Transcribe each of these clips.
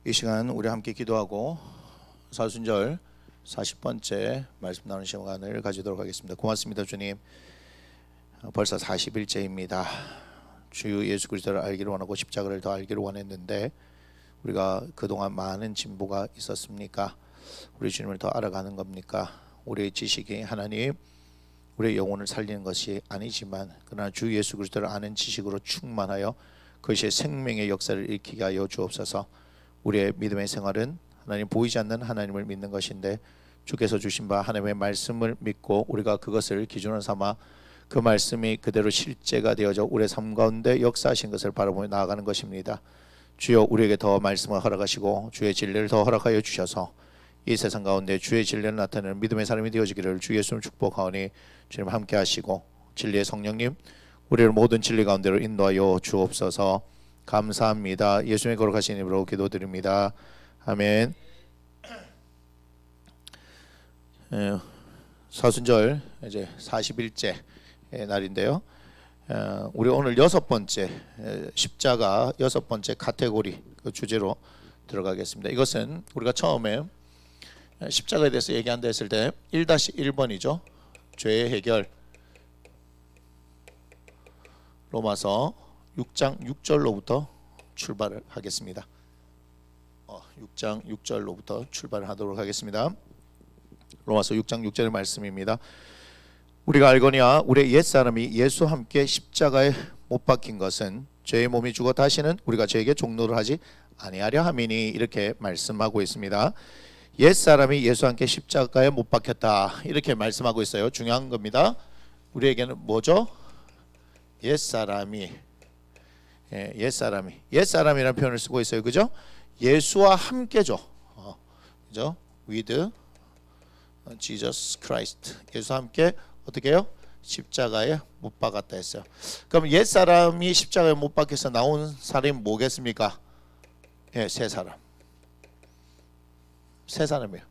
이 시간 우리 함께 기도하고 사순절 40번째 말씀 나누는 시간을 가지도록 하겠습니다. 고맙습니다. 주님. 벌써 40일째입니다. 주 예수 그리스도를 알기를 원하고 십자가를 더 알기를 원했는데 우리가 그동안 많은 진보가 있었습니까? 우리 주님을 더 알아가는 겁니까? 우리의 지식이 하나님 우리의 영혼을 살리는 것이 아니지만 그러나 주 예수 그리스도를 아는 지식으로 충만하여 그것이 생명의 역사를 일으키게 하여 주옵소서. 우리의 믿음의 생활은 하나님 보이지 않는 하나님을 믿는 것인데 주께서 주신 바 하나님의 말씀을 믿고 우리가 그것을 기준으로 삼아 그 말씀이 그대로 실제가 되어져 우리의 삶 가운데 역사하신 것을 바라보며 나아가는 것입니다. 주여 우리에게 더 말씀을 허락하시고 주의 진리를 더 허락하여 주셔서 이 세상 가운데 주의 진리를 나타내는 믿음의 사람이 되어지기를 주 예수님 축복하오니 주님 함께 하시고 진리의 성령님 우리를 모든 진리 가운데로 인도하여 주옵소서. 감사합니다. 예수님의 거룩하신 이름으로 기도드립니다. 아멘. 사순절 이제 40일째 날인데요. 우리 오늘 6번째 십자가 6번째 카테고리 그 주제로 들어가겠습니다. 이것은 우리가 처음에 십자가에 대해서 얘기한다 했을 때 1-1번이죠. 죄의 해결. 로마서 6장 6절로부터 출발을 하겠습니다. 6장 6절로부터 출발을 하도록 하겠습니다. 로마서 6장 6절의 말씀입니다. 우리가 알거니와 우리의 옛사람이 예수와 함께 십자가에 못 박힌 것은 죄의 몸이 죽어 다시는 우리가 죄에게 종노를 하지 아니하려 함이니 이렇게 말씀하고 있습니다. 옛사람이 예수와 함께 십자가에 못 박혔다 이렇게 말씀하고 있어요. 중요한 겁니다. 우리에게는 뭐죠? 옛사람이라는 표현을 쓰고 있어요. 그죠? 예수와 함께죠. 그죠? With Jesus Christ. 예수와 함께 어떻게 해요? 십자가에 못 박았다 했어요. 그럼 옛사람이 십자가에 못 박혀서 나온 사람이 뭐겠습니까? 새 사람. 새 사람이에요.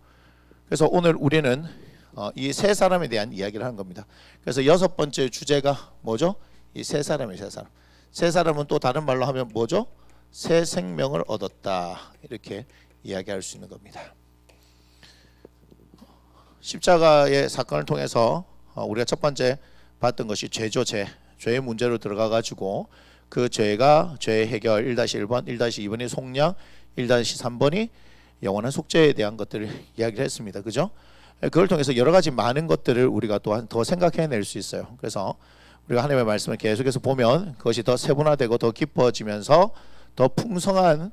그래서 오늘 우리는 이 새 사람에 대한 이야기를 하는 겁니다. 그래서 6번째 주제가 뭐죠? 이 새 사람이에요. 새 사람. 새 사람은 또 다른 말로 하면 뭐죠? 새 생명을 얻었다 이렇게 이야기할 수 있는 겁니다. 십자가의 사건을 통해서 우리가 첫 번째 봤던 것이 죄죠. 죄의 문제로 들어가 가지고 그 죄가 죄의 해결 1-1번, 1-2번이 속량, 1-3번이 영원한 속죄에 대한 것들을 이야기를 했습니다. 그죠? 그걸 통해서 여러 가지 많은 것들을 우리가 또한 더 생각해낼 수 있어요. 그래서 우리가 하나님의 말씀을 계속해서 보면 그것이 더 세분화되고 더 깊어지면서 더 풍성한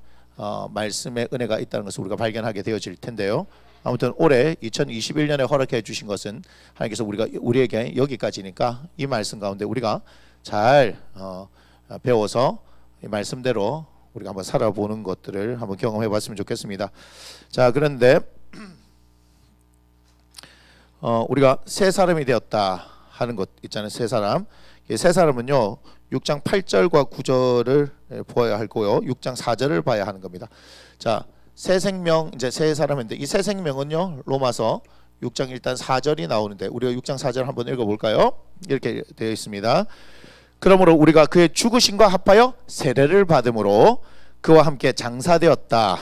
말씀의 은혜가 있다는 것을 우리가 발견하게 되어질 텐데요. 아무튼 올해 2021년에 허락해 주신 것은 하나님께서 우리에게 여기까지니까 이 말씀 가운데 우리가 잘 배워서 이 말씀대로 우리가 한번 살아보는 것들을 한번 경험해 봤으면 좋겠습니다. 자, 그런데 우리가 새 사람이 되었다 하는 것 있잖아요. 새 사람. 새 사람은요 6장 8절과 9절을 보아야 하고요 6장 4절을 봐야 하는 겁니다. 자, 새 생명 이제 새 사람인데 이 새 생명은요 로마서 6장 일단 4절이 나오는데 우리가 6장 4절 한번 읽어볼까요? 이렇게 되어 있습니다. 그러므로 우리가 그의 죽으심과 합하여 세례를 받음으로 그와 함께 장사되었다.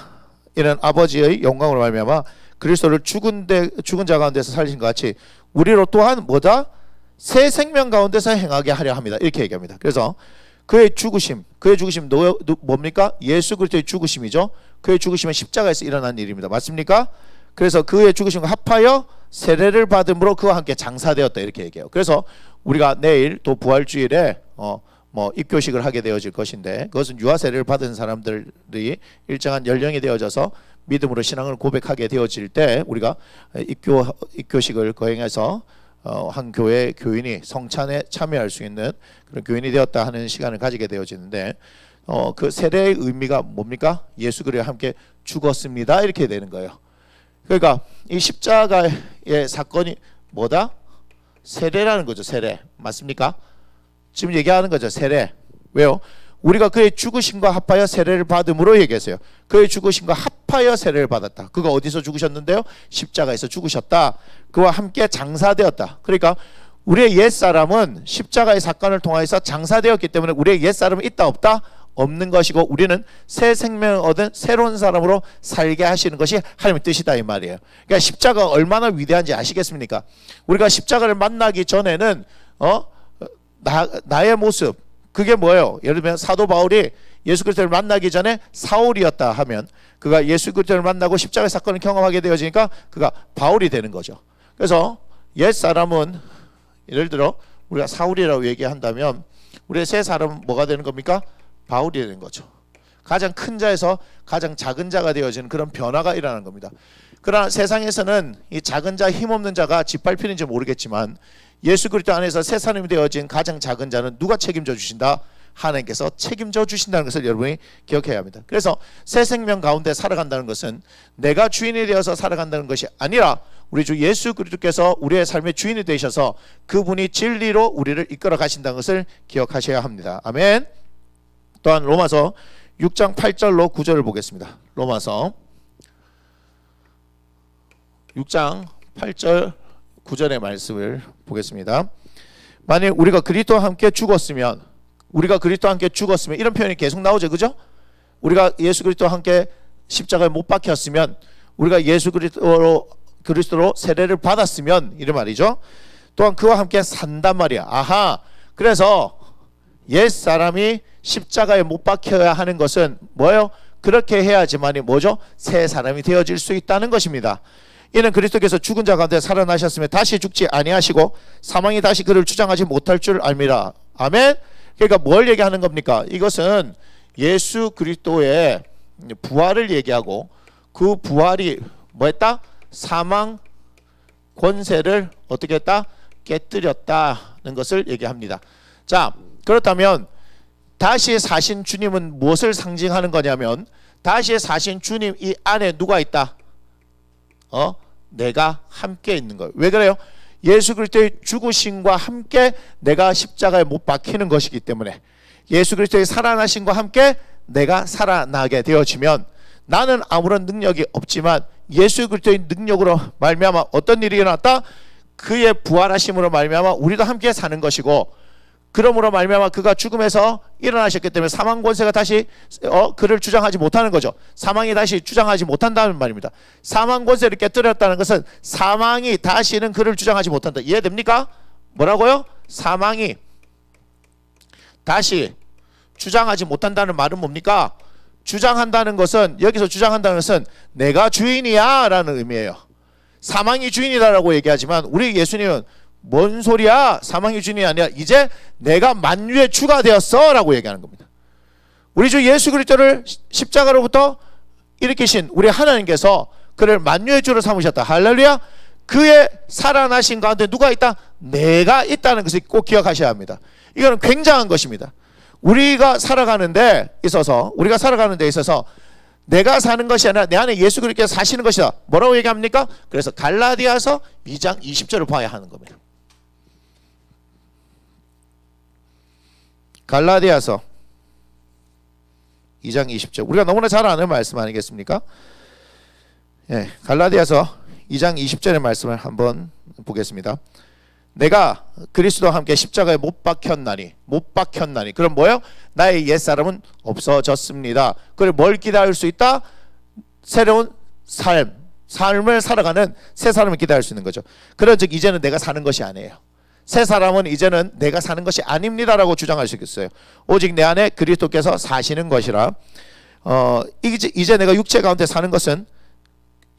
이는 아버지의 영광으로 말미암아 그리스도를 죽은 자 가운데서 살리신 것 같이 우리로 또한 뭐다? 새 생명 가운데서 행하게 하려 합니다. 이렇게 얘기합니다. 그래서 그의 죽으심 뭡니까? 예수 그리스도의 죽으심이죠. 그의 죽으심은 십자가에서 일어난 일입니다. 맞습니까? 그래서 그의 죽으심과 합하여 세례를 받음으로 그와 함께 장사되었다 이렇게 얘기해요. 그래서 우리가 내일 또 부활주일에 입교식을 하게 되어질 것인데 그것은 유아 세례를 받은 사람들이 일정한 연령이 되어져서 믿음으로 신앙을 고백하게 되어질 때 우리가 입교식을 거행해서 한 교회 교인이 성찬에 참여할 수 있는 그런 교인이 되었다 하는 시간을 가지게 되어지는데 그 세례의 의미가 뭡니까? 예수 그리스도와 함께 죽었습니다 이렇게 되는 거예요. 그러니까 이 십자가의 사건이 뭐다? 세례라는 거죠. 세례 맞습니까? 지금 얘기하는 거죠. 세례. 왜요? 우리가 그의 죽으심과 합하여 세례를 받음으로 얘기했어요. 그의 죽으심과 합하여 세례를 받았다. 그가 어디서 죽으셨는데요? 십자가에서 죽으셨다. 그와 함께 장사되었다. 그러니까 우리의 옛사람은 십자가의 사건을 통해서 장사되었기 때문에 우리의 옛사람은 있다 없다? 없는 것이고 우리는 새 생명을 얻은 새로운 사람으로 살게 하시는 것이 하나님의 뜻이다 이 말이에요. 그러니까 십자가가 얼마나 위대한지 아시겠습니까? 우리가 십자가를 만나기 전에는 나의 모습, 그게 뭐예요? 예를 들면 사도 바울이 예수 그리스도를 만나기 전에 사울이었다 하면 그가 예수 그리스도를 만나고 십자가의 사건을 경험하게 되어지니까 그가 바울이 되는 거죠. 그래서 옛 사람은 예를 들어 우리가 사울이라고 얘기한다면 우리의 새 사람은 뭐가 되는 겁니까? 바울이 되는 거죠. 가장 큰 자에서 가장 작은 자가 되어지는 그런 변화가 일어나는 겁니다. 그러나 세상에서는 이 작은 자, 힘없는 자가 짓밟히는지 모르겠지만 예수 그리스도 안에서 새 사람이 되어진 가장 작은 자는 누가 책임져 주신다? 하나님께서 책임져 주신다는 것을 여러분이 기억해야 합니다. 그래서 새 생명 가운데 살아간다는 것은 내가 주인이 되어서 살아간다는 것이 아니라 우리 주 예수 그리스도께서 우리의 삶의 주인이 되셔서 그분이 진리로 우리를 이끌어 가신다는 것을 기억하셔야 합니다. 아멘. 또한 로마서 6장 8절로 9절을 보겠습니다. 로마서 6장 8절 9절의 말씀을 보겠습니다. 만일 우리가 그리스도와 함께 죽었으면 이런 표현이 계속 나오죠. 그죠? 우리가 예수 그리스도와 함께 십자가에 못 박혔으면 우리가 예수 그리스도로 세례를 받았으면 이런 말이죠. 또한 그와 함께 산단 말이야. 아하. 그래서 옛 사람이 십자가에 못 박혀야 하는 것은 뭐예요? 그렇게 해야지만이 뭐죠? 새 사람이 되어질 수 있다는 것입니다. 이는 그리스도께서 죽은 자 가운데 살아나셨으며 다시 죽지 아니하시고 사망이 다시 그를 주장하지 못할 줄 알미라. 아멘. 그러니까 뭘 얘기하는 겁니까? 이것은 예수 그리스도의 부활을 얘기하고 그 부활이 뭐했다? 사망 권세를 어떻게 했다? 깨뜨렸다는 것을 얘기합니다. 자, 그렇다면 다시 사신 주님은 무엇을 상징하는 거냐면 다시 사신 주님 이 안에 누가 있다? 내가 함께 있는 거예요. 왜 그래요? 예수 그리스도의 죽으심과 함께 내가 십자가에 못 박히는 것이기 때문에 예수 그리스도의 살아나심과 함께 내가 살아나게 되어지면 나는 아무런 능력이 없지만 예수 그리스도의 능력으로 말미암아 어떤 일이 일어났다? 그의 부활하심으로 말미암아 우리도 함께 사는 것이고 그러므로 말미암아 그가 죽음에서 일어나셨기 때문에 사망 권세가 다시 그를 주장하지 못하는 거죠. 사망이 다시 주장하지 못한다는 말입니다. 사망 권세를 깨뜨렸다는 것은 사망이 다시는 그를 주장하지 못한다. 이해됩니까? 뭐라고요? 사망이 다시 주장하지 못한다는 말은 뭡니까? 주장한다는 것은 여기서 주장한다는 것은 내가 주인이야 라는 의미예요. 사망이 주인이다라고 얘기하지만 우리 예수님은 뭔 소리야? 사망이 주인이 아니라 이제 내가 만유의 주가 되었어 라고 얘기하는 겁니다. 우리 주 예수 그리스도를 십자가로부터 일으키신 우리 하나님께서 그를 만유의 주로 삼으셨다. 할렐루야. 그의 살아나신 가운데 누가 있다? 내가 있다는 것을 꼭 기억하셔야 합니다. 이거는 굉장한 것입니다. 우리가 살아가는 데 있어서 내가 사는 것이 아니라 내 안에 예수 그리스도께서 사시는 것이다. 뭐라고 얘기합니까? 그래서 갈라디아서 2장 20절을 봐야 하는 겁니다. 갈라디아서 2장 20절 우리가 너무나 잘 아는 말씀 아니겠습니까? 예, 갈라디아서 2장 20절의 말씀을 한번 보겠습니다. 내가 그리스도와 함께 십자가에 못 박혔나니 그럼 뭐예요? 나의 옛사람은 없어졌습니다. 그걸 뭘 기다릴 수 있다? 새로운 삶을 살아가는 새 사람을 기다릴 수 있는 거죠. 그런즉 이제는 내가 사는 것이 아니에요. 새 사람은 이제는 내가 사는 것이 아닙니다라고 주장할 수 있겠어요. 오직 내 안에 그리스도께서 사시는 것이라. 이제 내가 육체 가운데 사는 것은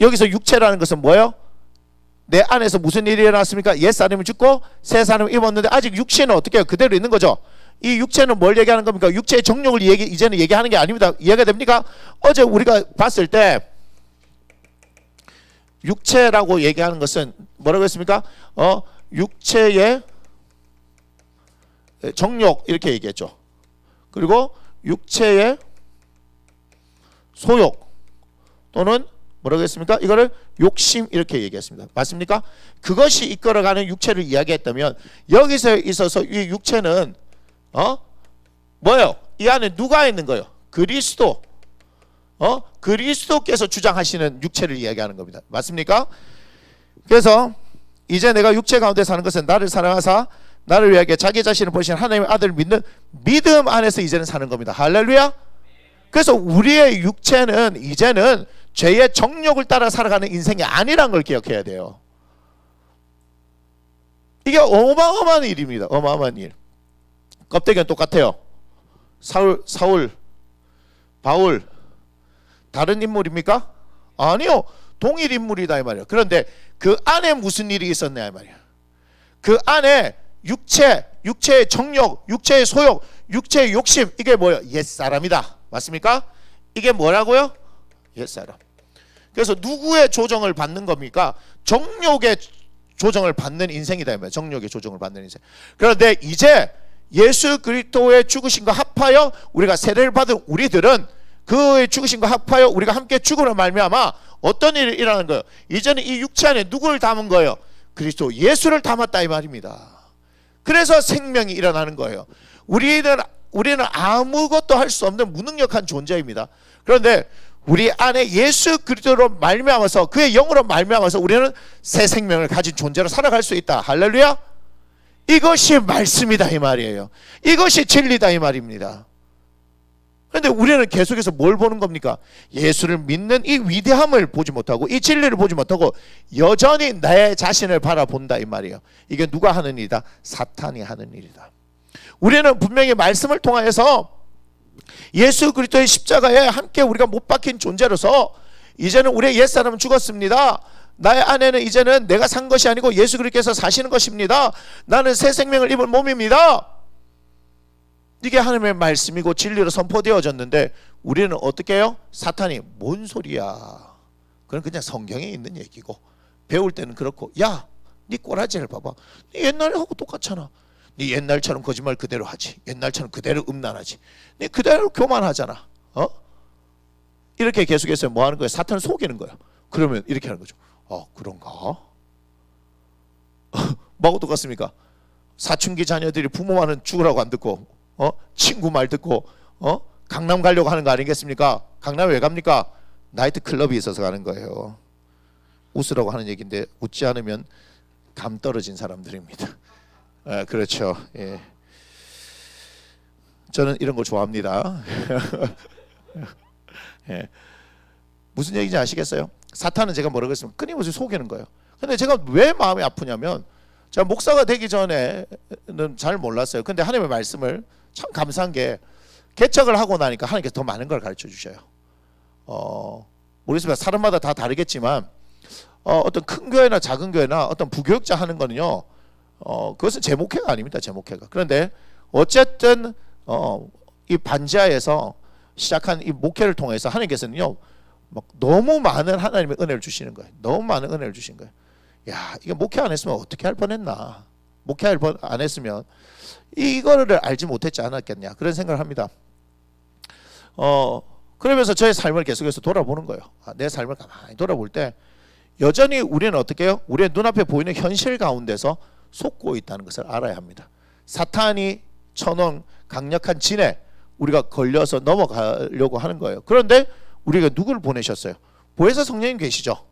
여기서 육체라는 것은 뭐예요? 내 안에서 무슨 일이 일어났습니까? 옛 사람이 죽고 새 사람이 입었는데 아직 육체는 어떻게 해요? 그대로 있는 거죠. 이 육체는 뭘 얘기하는 겁니까? 육체의 정욕을 이제는 얘기하는 게 아닙니다. 이해가 됩니까? 어제 우리가 봤을 때 육체라고 얘기하는 것은 뭐라고 했습니까? 육체의 정욕 이렇게 얘기했죠. 그리고 육체의 소욕 또는 뭐라고 했습니까? 이거를 욕심 이렇게 얘기했습니다. 맞습니까? 그것이 이끌어가는 육체를 이야기했다면 여기서 있어서 이 육체는 뭐예요? 이 안에 누가 있는 거예요? 그리스도. 그리스도께서 주장하시는 육체를 이야기하는 겁니다. 맞습니까? 그래서 이제 내가 육체 가운데 사는 것은 나를 사랑하사 나를 위하여 자기 자신을 버리신 하나님의 아들을 믿는 믿음 안에서 이제는 사는 겁니다. 할렐루야. 그래서 우리의 육체는 이제는 죄의 정욕을 따라 살아가는 인생이 아니란 걸 기억해야 돼요. 이게 어마어마한 일입니다. 어마어마한 일. 껍데기는 똑같아요. 사울, 바울 다른 인물입니까? 아니요. 동일 인물이다 이 말이에요. 그런데 그 안에 무슨 일이 있었냐 이 말이에요. 그 안에 육체의 정욕, 육체의 소욕, 육체의 욕심, 이게 뭐예요? 옛사람이다. 맞습니까? 이게 뭐라고요? 옛사람. 그래서 누구의 조정을 받는 겁니까? 정욕의 조정을 받는 인생이다. 정욕의 조정을 받는 인생. 그런데 이제 예수 그리스도의 죽으심과 합하여 우리가 세례를 받은 우리들은 그의 죽으심과 합하여 우리가 함께 죽음으로 말미암아 어떤 일이 일어나는 거예요? 이제는 이 육체 안에 누구를 담은 거예요? 그리스도 예수를 담았다 이 말입니다. 그래서 생명이 일어나는 거예요. 우리는 아무것도 할 수 없는 무능력한 존재입니다. 그런데 우리 안에 예수 그리스도로 말미암아서 그의 영으로 말미암아서 우리는 새 생명을 가진 존재로 살아갈 수 있다. 할렐루야. 이것이 말씀이다 이 말이에요. 이것이 진리다 이 말입니다. 그런데 우리는 계속해서 뭘 보는 겁니까? 예수를 믿는 이 위대함을 보지 못하고 이 진리를 보지 못하고 여전히 내 자신을 바라본다 이 말이에요. 이게 누가 하는 일이다? 사탄이 하는 일이다. 우리는 분명히 말씀을 통하여서 예수 그리스도의 십자가에 함께 우리가 못 박힌 존재로서 이제는 우리의 옛사람은 죽었습니다. 나의 안에는 이제는 내가 산 것이 아니고 예수 그리스도께서 사시는 것입니다. 나는 새 생명을 입은 몸입니다. 이게 하나님의 말씀이고 진리로 선포되어졌는데 우리는 어떻게 해요? 사탄이 뭔 소리야? 그건 그냥 성경에 있는 얘기고 배울 때는 그렇고 야, 네 꼬라지를 봐봐. 네 옛날하고 똑같잖아. 네 옛날처럼 거짓말 그대로 하지. 옛날처럼 그대로 음란하지. 네 그대로 교만하잖아. 이렇게 계속해서 뭐 하는 거예요? 사탄을 속이는 거예요. 그러면 이렇게 하는 거죠. 그런가? 뭐하고 똑같습니까? 사춘기 자녀들이 부모 말은 죽으라고 안 듣고 친구 말 듣고 강남 가려고 하는 거 아니겠습니까? 강남 왜 갑니까? 나이트 클럽이 있어서 가는 거예요. 웃으라고 하는 얘기인데 웃지 않으면 감 떨어진 사람들입니다. 그렇죠. 예. 저는 이런 거 좋아합니다. 예. 무슨 얘기인지 아시겠어요? 사탄은 제가 뭐라고 했으면 끊임없이 속이는 거예요. 근데 제가 왜 마음이 아프냐면 제가 목사가 되기 전에는 잘 몰랐어요. 근데 하나님의 말씀을 참 감사한 게 개척을 하고 나니까 하나님께서 더 많은 걸 가르쳐 주셔요. 모르겠습니다. 사람마다 다 다르겠지만 어떤 큰 교회나 작은 교회나 어떤 부교육자 하는 거는요. 그것은 제 목회가 아닙니다. 제 목회가. 그런데 어쨌든 이 반지하에서 시작한 이 목회를 통해서 하나님께서는요. 막 너무 많은 하나님의 은혜를 주시는 거예요. 너무 많은 은혜를 주신 거예요. 야, 이게 목회 안 했으면 어떻게 할 뻔했나. 목회 안 했으면 이거를 알지 못했지 않았겠냐. 그런 생각을 합니다. 그러면서 저의 삶을 계속해서 돌아보는 거예요. 내 삶을 가만히 돌아볼 때 여전히 우리는 어떻게 해요? 우리의 눈앞에 보이는 현실 가운데서 속고 있다는 것을 알아야 합니다. 사탄이 쳐놓은 강력한 진에 우리가 걸려서 넘어가려고 하는 거예요. 그런데 우리가 누구를 보내셨어요? 보혜사 성령님 계시죠?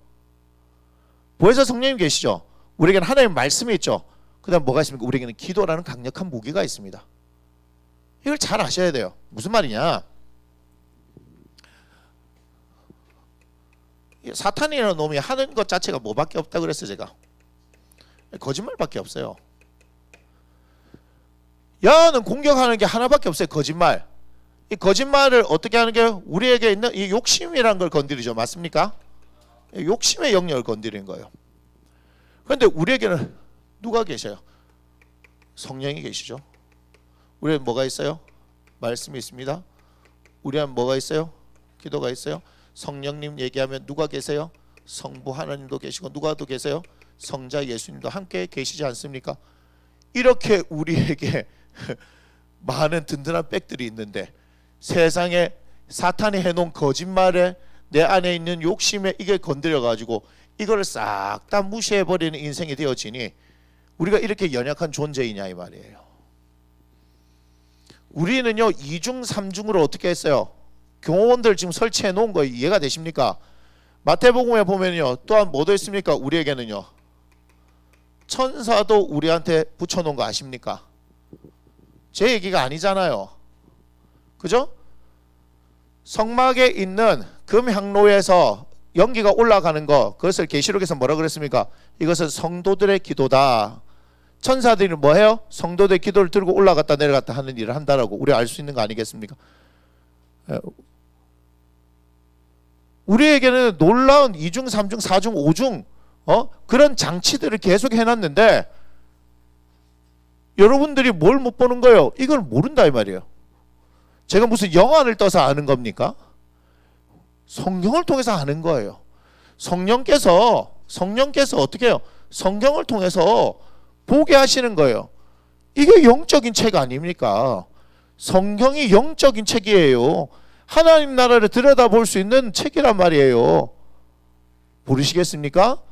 보혜사 성령님 계시죠? 우리에게는 하나님의 말씀이 있죠. 그 다음 뭐가 있습니까? 우리에게는 기도라는 강력한 무기가 있습니다. 이걸 잘 아셔야 돼요. 무슨 말이냐? 사탄이라는 놈이 하는 것 자체가 뭐밖에 없다 그랬어요. 제가 거짓말밖에 없어요. 야는 공격하는 게 하나밖에 없어요. 거짓말. 이 거짓말을 어떻게 하는 게 우리에게 있는 이 욕심이라는 걸 건드리죠. 맞습니까? 욕심의 영역을 건드리는 거예요. 그런데 우리에게는 누가 계셔요? 성령이 계시죠. 우리는 뭐가 있어요? 말씀이 있습니다. 우리는 뭐가 있어요? 기도가 있어요. 성령님 얘기하면 누가 계세요? 성부 하나님도 계시고 누가 또 계세요? 성자 예수님도 함께 계시지 않습니까? 이렇게 우리에게 많은 든든한 백들이 있는데 세상에 사탄이 해놓은 거짓말에 내 안에 있는 욕심에 이게 건드려가지고 이걸 싹 다 무시해버리는 인생이 되어지니 우리가 이렇게 연약한 존재이냐 이 말이에요. 우리는요 2중 3중으로 어떻게 했어요? 교원들 지금 설치해 놓은 거 이해가 되십니까? 마태복음에 보면요 또한 뭐도 있습니까? 우리에게는요 천사도 우리한테 붙여놓은 거 아십니까? 제 얘기가 아니잖아요. 그죠? 성막에 있는 금향로에서 연기가 올라가는 거, 그것을 계시록에서 뭐라 그랬습니까? 이것은 성도들의 기도다. 천사들이 뭐해요? 성도들의 기도를 들고 올라갔다 내려갔다 하는 일을 한다라고 우리 알 수 있는 거 아니겠습니까? 우리에게는 놀라운 2중, 3중, 4중, 5중 그런 장치들을 계속 해놨는데 여러분들이 뭘 못 보는 거예요? 이걸 모른다 이 말이에요. 제가 무슨 영안을 떠서 아는 겁니까? 성경을 통해서 아는 거예요. 성령께서 어떻게 해요? 성경을 통해서 보게 하시는 거예요. 이게 영적인 책 아닙니까? 성경이 영적인 책이에요. 하나님 나라를 들여다볼 수 있는 책이란 말이에요. 모르시겠습니까?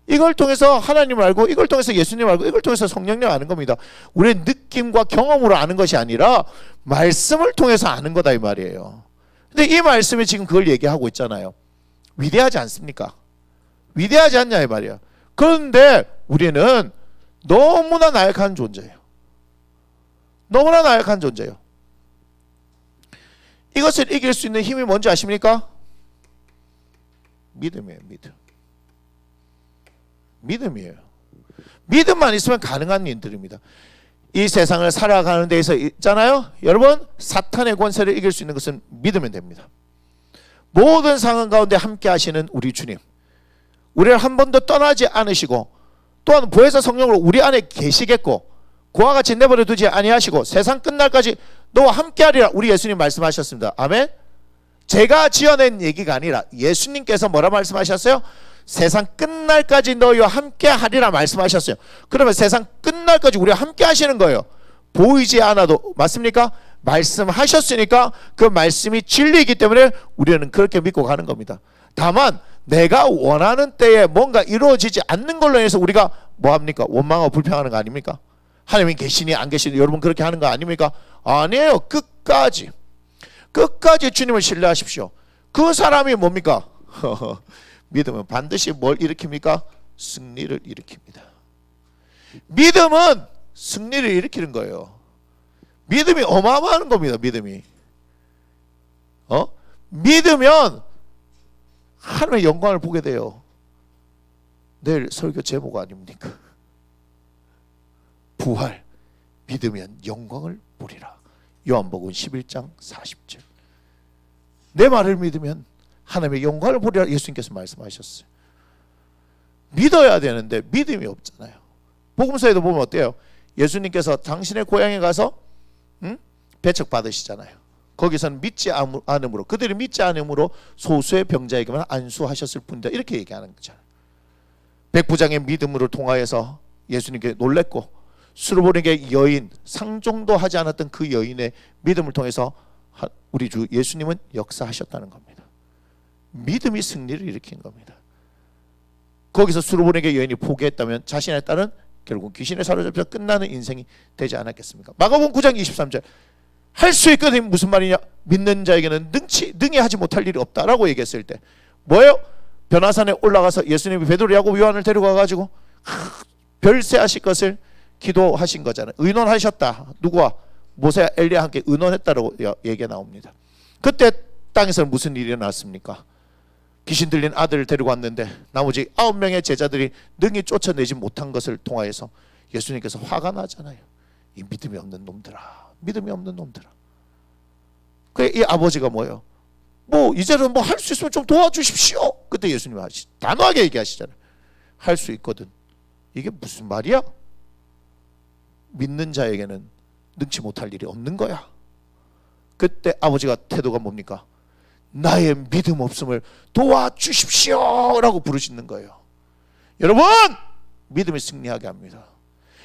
이걸 통해서 하나님을 알고, 이걸 통해서 예수님을 알고, 이걸 통해서 성령님을 아는 겁니다. 우리의 느낌과 경험으로 아는 것이 아니라 말씀을 통해서 아는 거다 이 말이에요. 근데 이 말씀이 지금 그걸 얘기하고 있잖아요. 위대하지 않습니까? 위대하지 않냐 이 말이에요. 그런데 우리는 너무나 나약한 존재예요. 너무나 나약한 존재예요. 이것을 이길 수 있는 힘이 뭔지 아십니까? 믿음이에요. 믿음이에요. 믿음만 있으면 가능한 일들입니다. 이 세상을 살아가는 데에서 있잖아요. 여러분, 사탄의 권세를 이길 수 있는 것은 믿으면 됩니다. 모든 상황 가운데 함께 하시는 우리 주님, 우리를 한 번도 떠나지 않으시고 또한 보혜사 성령으로 우리 안에 계시겠고 그와 같이 내버려 두지 아니하시고 세상 끝날까지 너와 함께하리라 우리 예수님 말씀하셨습니다. 아멘. 제가 지어낸 얘기가 아니라 예수님께서 뭐라 말씀하셨어요? 세상 끝날까지 너희와 함께하리라 말씀하셨어요. 그러면 세상 끝날까지 우리와 함께 하시는 거예요. 보이지 않아도. 맞습니까? 말씀하셨으니까 그 말씀이 진리이기 때문에 우리는 그렇게 믿고 가는 겁니다. 다만 내가 원하는 때에 뭔가 이루어지지 않는 걸로 해서 우리가 뭐합니까? 원망하고 불평하는 거 아닙니까? 하나님이 계시니 안 계시니 여러분 그렇게 하는 거 아닙니까? 아니에요. 끝까지 주님을 신뢰하십시오. 그 사람이 뭡니까? 믿음은 반드시 뭘 일으킵니까? 승리를 일으킵니다. 믿음은 승리를 일으키는 거예요. 믿음이 어마어마한 겁니다. 믿음이 믿으면 하나님의 영광을 보게 돼요. 내일 설교 제목 아닙니까? 부활, 믿으면 영광을 보리라. 요한복음 11장 40절. 내 말을 믿으면 하나님의 영광을 보리라 예수님께서 말씀하셨어요. 믿어야 되는데 믿음이 없잖아요. 복음서에도 보면 어때요? 예수님께서 당신의 고향에 가서 배척 받으시잖아요. 거기서는 믿지 않음으로, 그들이 믿지 않음으로 소수의 병자에게만 안수하셨을 뿐이다 이렇게 얘기하는 거잖아요. 백부장의 믿음으로 통하여서 예수님께 놀랬고 수르보니게 여인, 상종도 하지 않았던 그 여인의 믿음을 통해서 우리 주 예수님은 역사하셨다는 겁니다. 믿음이 승리를 일으킨 겁니다. 거기서 수르보니게 여인이 포기했다면 자신의 딸은 결국 귀신에 사로잡혀 끝나는 인생이 되지 않았겠습니까? 마가복음 9장 23절 할 수 있거든. 무슨 말이냐? 믿는 자에게는 능히 하지 못할 일이 없다라고 얘기했을 때 뭐예요? 변화산에 올라가서 예수님이 베드로, 야고보, 요한을 데리고 와가지고 별세하실 것을 기도하신 거잖아요. 의논하셨다. 누구와? 모세와 엘리야와 함께 의논했다라고 얘기가 나옵니다. 그때 땅에서는 무슨 일이 일어났습니까? 귀신 들린 아들을 데리고 왔는데 나머지 9명의 제자들이 능히 쫓아내지 못한 것을 통하여서 예수님께서 화가 나잖아요. 이 믿음이 없는 놈들아, 믿음이 없는 놈들아. 그래 이 아버지가 뭐예요? 뭐 이제는 뭐 할 수 있으면 좀 도와주십시오. 그때 예수님이 단호하게 얘기하시잖아요. 할 수 있거든. 이게 무슨 말이야? 믿는 자에게는 능치 못할 일이 없는 거야. 그때 아버지가 태도가 뭡니까? 나의 믿음 없음을 도와주십시오 라고 부르시는 거예요. 여러분, 믿음이 승리하게 합니다.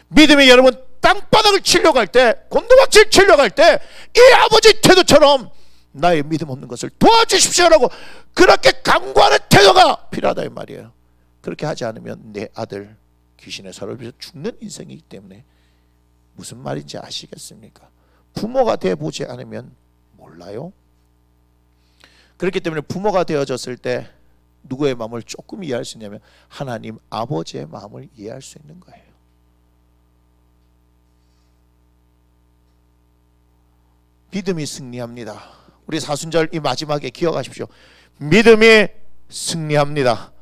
믿음이 여러분 땅바닥을 치려고 할 때, 곤두박질 치려고 할 때 이 아버지 태도처럼 나의 믿음 없는 것을 도와주십시오 라고 그렇게 간구하는 태도가 필요하다 이 말이에요. 그렇게 하지 않으면 내 아들 귀신에 사로잡혀 죽는 인생이기 때문에. 무슨 말인지 아시겠습니까? 부모가 되어보지 않으면 몰라요. 그렇기 때문에 부모가 되어졌을 때 누구의 마음을 조금 이해할 수 있냐면 하나님 아버지의 마음을 이해할 수 있는 거예요. 믿음이 승리합니다. 우리 사순절 이 마지막에 기억하십시오. 믿음이 승리합니다.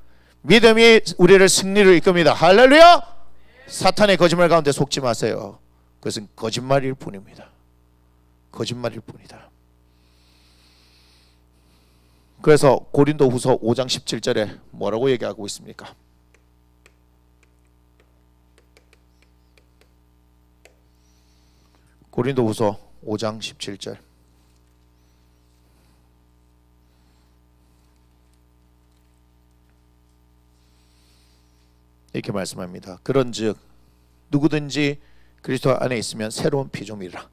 믿음이 우리를 승리를 이끕니다. 할렐루야! 사탄의 거짓말 가운데 속지 마세요. 그것은 거짓말일 뿐입니다. 거짓말일 뿐이다. 그래서 고린도후서 5장 17절에 뭐라고 얘기하고 있습니까? 고린도후서 5장 17절 이렇게 말씀합니다. 그런즉 누구든지 그리스도 안에 있으면 새로운 피조물이라.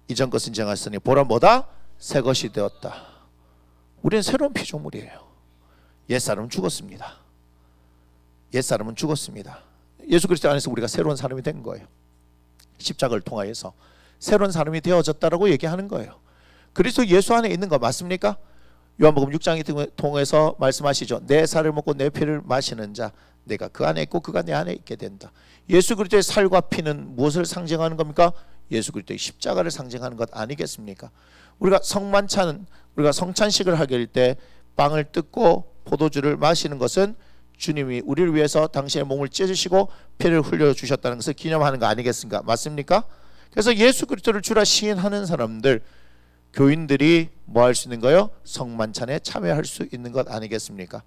이전 것은 지나갔으니 보라 뭐다? 새 것이 되었다. 우리는 새로운 피조물이에요. 옛사람은 죽었습니다. 옛사람은 죽었습니다. 예수 그리스도 안에서 우리가 새로운 사람이 된 거예요. 십자가를 통하여서 새로운 사람이 되어졌다라고 얘기하는 거예요. 그리스도 예수 안에 있는 거 맞습니까? 요한복음 6장을 통해서 말씀하시죠. 내 살을 먹고 내 피를 마시는 자 내가 그 안에 있고 그가 내 안에 있게 된다. 예수 그리스도의 살과 피는 무엇을 상징하는 겁니까? 예수 그리스도의 십자가를 상징하는 것 아니겠습니까? 우리가 성만찬은 우리가 성찬식을 하게 될 때 빵을 뜯고 포도주를 마시는 것은 주님이 우리를 위해서 당신의 몸을 찢으시고 피를 흘려주셨다는 것을 기념하는 거 아니겠습니까? 맞습니까? 그래서 예수 그리스도를 주라 시인하는 사람들, 교인들이 뭐 할 수 있는 거예요? 성만찬에 참여할 수 있는 것 아니겠습니까?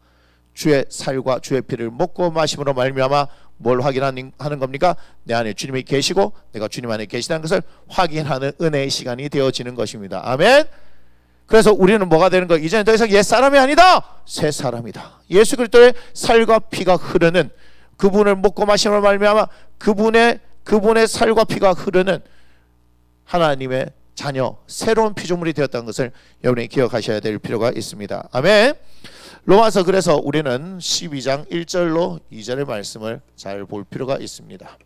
주의 살과 주의 피를 먹고 마심으로 말미암아 뭘 확인하는 겁니까? 내 안에 주님이 계시고 내가 주님 안에 계시다는 것을 확인하는 은혜의 시간이 되어지는 것입니다. 아멘. 그래서 우리는 뭐가 되는 거예요? 이제는 더 이상 옛 사람이 아니다, 새 사람이다. 예수 그리스도의 살과 피가 흐르는, 그분을 먹고 마심으로 말미암아 그분의 살과 피가 흐르는 하나님의 자녀, 새로운 피조물이 되었다는 것을 여러분이 기억하셔야 될 필요가 있습니다. 아멘. 로마서 그래서 우리는 12장 1절로 2절의 말씀을 잘 볼 필요가 있습니다.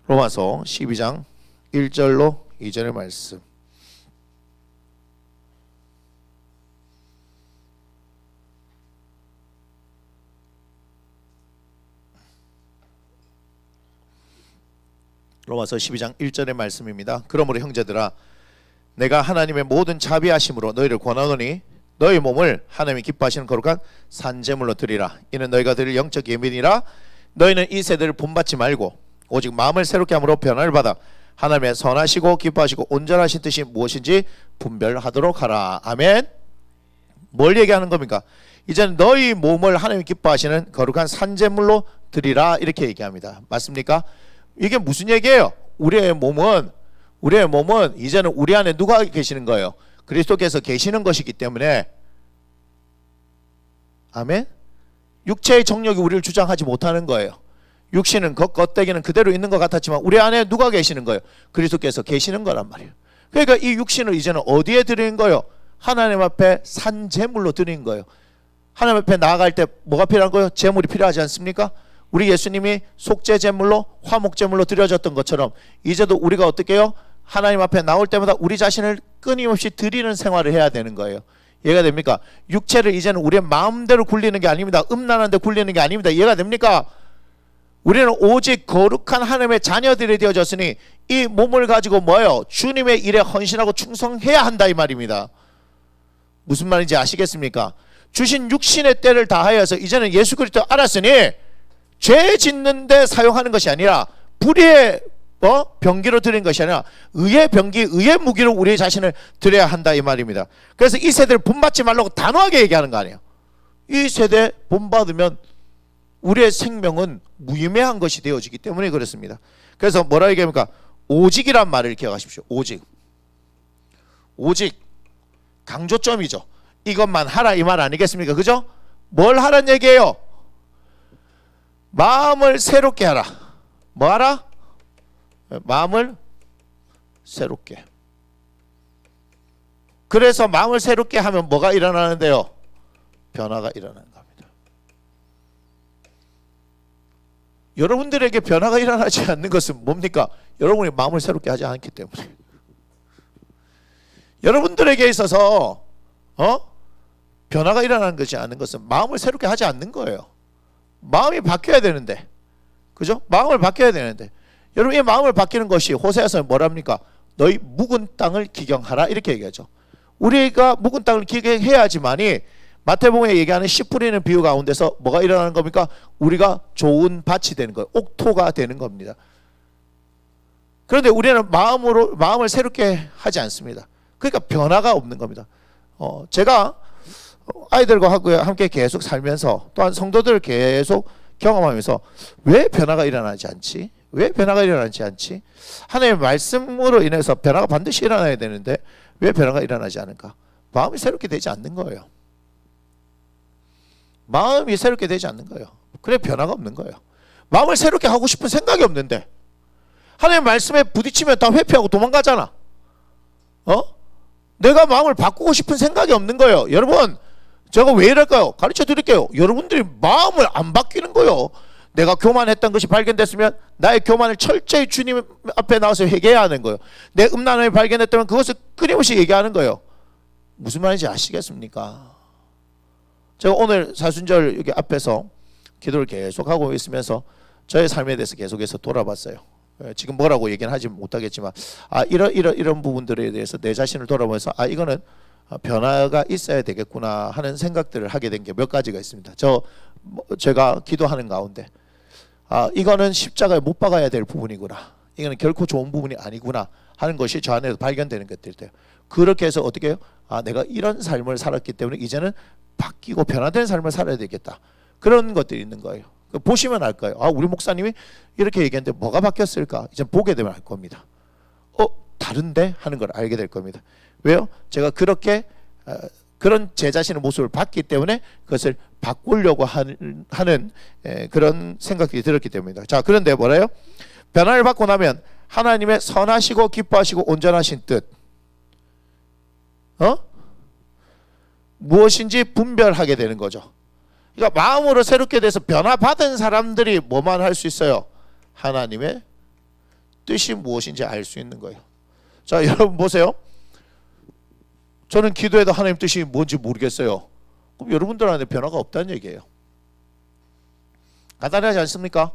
로마서 12장 1절로 2절의 말씀. 로마서 12장 1절의 말씀입니다. 그러므로 형제들아 내가 하나님의 모든 자비하심으로 너희를 권하노니 너희 몸을 하나님이 기뻐하시는 거룩한 산제물로 드리라. 이는 너희가 드릴 영적 예민이라. 너희는 이 세대를 본받지 말고 오직 마음을 새롭게 함으로 변화를 받아 하나님의 선하시고 기뻐하시고 온전하신 뜻이 무엇인지 분별하도록 하라. 아멘. 뭘 얘기하는 겁니까? 이제는 너희 몸을 하나님이 기뻐하시는 거룩한 산제물로 드리라, 이렇게 얘기합니다. 맞습니까? 이게 무슨 얘기예요? 우리의 몸은 이제는 우리 안에 누가 계시는 거예요? 그리스도께서 계시는 것이기 때문에, 아멘. 육체의 정력이 우리를 주장하지 못하는 거예요. 육신은 겉대기는 그대로 있는 것 같았지만 우리 안에 누가 계시는 거예요? 그리스도께서 계시는 거란 말이에요. 그러니까 이 육신을 이제는 어디에 드리는 거예요? 하나님 앞에 산제물로 드리는 거예요. 하나님 앞에 나아갈 때 뭐가 필요한 거예요? 제물이 필요하지 않습니까? 우리 예수님이 속죄제물로 화목제물로 드려졌던 것처럼 이제도 우리가 어떻게 해요? 하나님 앞에 나올 때마다 우리 자신을 끊임없이 드리는 생활을 해야 되는 거예요. 이해가 됩니까? 육체를 이제는 우리의 마음대로 굴리는 게 아닙니다. 음란한 데 굴리는 게 아닙니다. 이해가 됩니까? 우리는 오직 거룩한 하나님의 자녀들이 되어졌으니 이 몸을 가지고 뭐예요? 주님의 일에 헌신하고 충성해야 한다, 이 말입니다. 무슨 말인지 아시겠습니까? 주신 육신의 때를 다하여서 이제는 예수 그리스도 알았으니 죄 짓는 데 사용하는 것이 아니라 불의의 병기로 드린 것이 아니라 의의 병기, 의의 무기로 우리 자신을 드려야 한다, 이 말입니다. 그래서 이 세대를 본받지 말라고 단호하게 얘기하는 거 아니에요. 이 세대 본받으면 우리의 생명은 무의미한 것이 되어지기 때문에 그렇습니다. 그래서 뭐라 얘기합니까? 오직이란 말을 기억하십시오. 오직 강조점이죠. 이것만 하라, 이 말 아니겠습니까? 그죠? 뭘 하란 얘기예요? 마음을 새롭게 하라. 뭐 하라? 마음을 새롭게. 그래서 마음을 새롭게 하면 뭐가 일어나는데요? 변화가 일어나는 겁니다. 여러분들에게 변화가 일어나지 않는 것은 뭡니까? 여러분이 마음을 새롭게 하지 않기 때문에. 여러분들에게 있어서 변화가 일어나는 것이 않는 것은 마음을 새롭게 하지 않는 거예요. 마음이 바뀌어야 되는데, 그죠? 마음을 바뀌어야 되는데, 여러분 이 마음을 바뀌는 것이 호세아서는 뭐랍니까? 너희 묵은 땅을 기경하라 이렇게 얘기하죠. 우리가 묵은 땅을 기경해야지만이 마태복음에 얘기하는 씨 뿌리는 비유 가운데서 뭐가 일어나는 겁니까? 우리가 좋은 밭이 되는 거예요. 옥토가 되는 겁니다. 그런데 우리는 마음을 새롭게 하지 않습니다. 그러니까 변화가 없는 겁니다. 제가 아이들과 함께 계속 살면서 또한 성도들을 계속 경험하면서 왜 변화가 일어나지 않지? 왜 변화가 일어나지 않지? 하나님의 말씀으로 인해서 변화가 반드시 일어나야 되는데 왜 변화가 일어나지 않을까? 마음이 새롭게 되지 않는 거예요. 마음이 새롭게 되지 않는 거예요. 그래 변화가 없는 거예요. 마음을 새롭게 하고 싶은 생각이 없는데 하나님의 말씀에 부딪히면 다 회피하고 도망가잖아. 내가 마음을 바꾸고 싶은 생각이 없는 거예요. 여러분 제가 왜 이럴까요? 가르쳐 드릴게요. 여러분들이 마음을 안 바뀌는 거예요. 내가 교만했던 것이 발견됐으면 나의 교만을 철저히 주님 앞에 나와서 회개해야 하는 거예요. 내 음란함을 발견했다면 그것을 끊임없이 얘기하는 거예요. 무슨 말인지 아시겠습니까? 제가 오늘 사순절 여기 앞에서 기도를 계속하고 있으면서 저의 삶에 대해서 계속해서 돌아봤어요. 지금 뭐라고 얘기는 하지 못하겠지만 이런 부분들에 대해서 내 자신을 돌아보면서 이거는 변화가 있어야 되겠구나 하는 생각들을 하게 된 게 몇 가지가 있습니다. 제가 기도하는 가운데 이거는 십자가에 못 박아야 될 부분이구나, 이거는 결코 좋은 부분이 아니구나 하는 것이 저 안에서 발견되는 것들이 돼요. 그렇게 해서 어떻게 해요? 내가 이런 삶을 살았기 때문에 이제는 바뀌고 변화된 삶을 살아야 되겠다, 그런 것들이 있는 거예요. 보시면 알 거예요. 우리 목사님이 이렇게 얘기했는데 뭐가 바뀌었을까? 이제 보게 되면 알 겁니다. 다른데? 하는 걸 알게 될 겁니다. 왜요? 제가 그렇게 그런 제 자신의 모습을 봤기 때문에 그것을 바꾸려고 하는 그런 생각이 들었기 때문입니다. 자, 그런데 뭐래요? 변화를 받고 나면 하나님의 선하시고 기뻐하시고 온전하신 뜻, 무엇인지 분별하게 되는 거죠. 그러니까 마음으로 새롭게 돼서 변화받은 사람들이 뭐만 할 수 있어요? 하나님의 뜻이 무엇인지 알 수 있는 거예요. 자, 여러분 보세요. 저는 기도해도 하나님 뜻이 뭔지 모르겠어요. 그럼 여러분들 안에 변화가 없다는 얘기예요. 간단하지 않습니까?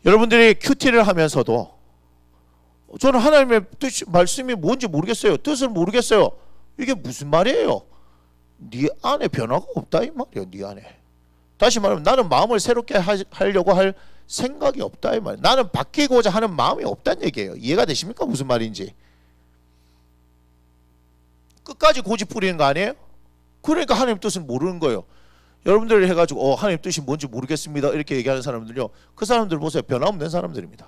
여러분들이 큐티를 하면서도 저는 하나님의 뜻, 말씀이 뭔지 모르겠어요. 뜻을 모르겠어요. 이게 무슨 말이에요? 네 안에 변화가 없다 이 말이에요. 네 안에. 다시 말하면 나는 마음을 새롭게 하려고 할 생각이 없다 이 말이에요. 나는 바뀌고자 하는 마음이 없다는 얘기예요. 이해가 되십니까? 무슨 말인지. 끝까지 고집 부리는 거 아니에요? 그러니까 하나님 뜻을 모르는 거예요. 여러분들 해가지고 하나님 뜻이 뭔지 모르겠습니다 이렇게 얘기하는 사람들요, 그 사람들 보세요. 변화 없는 사람들입니다.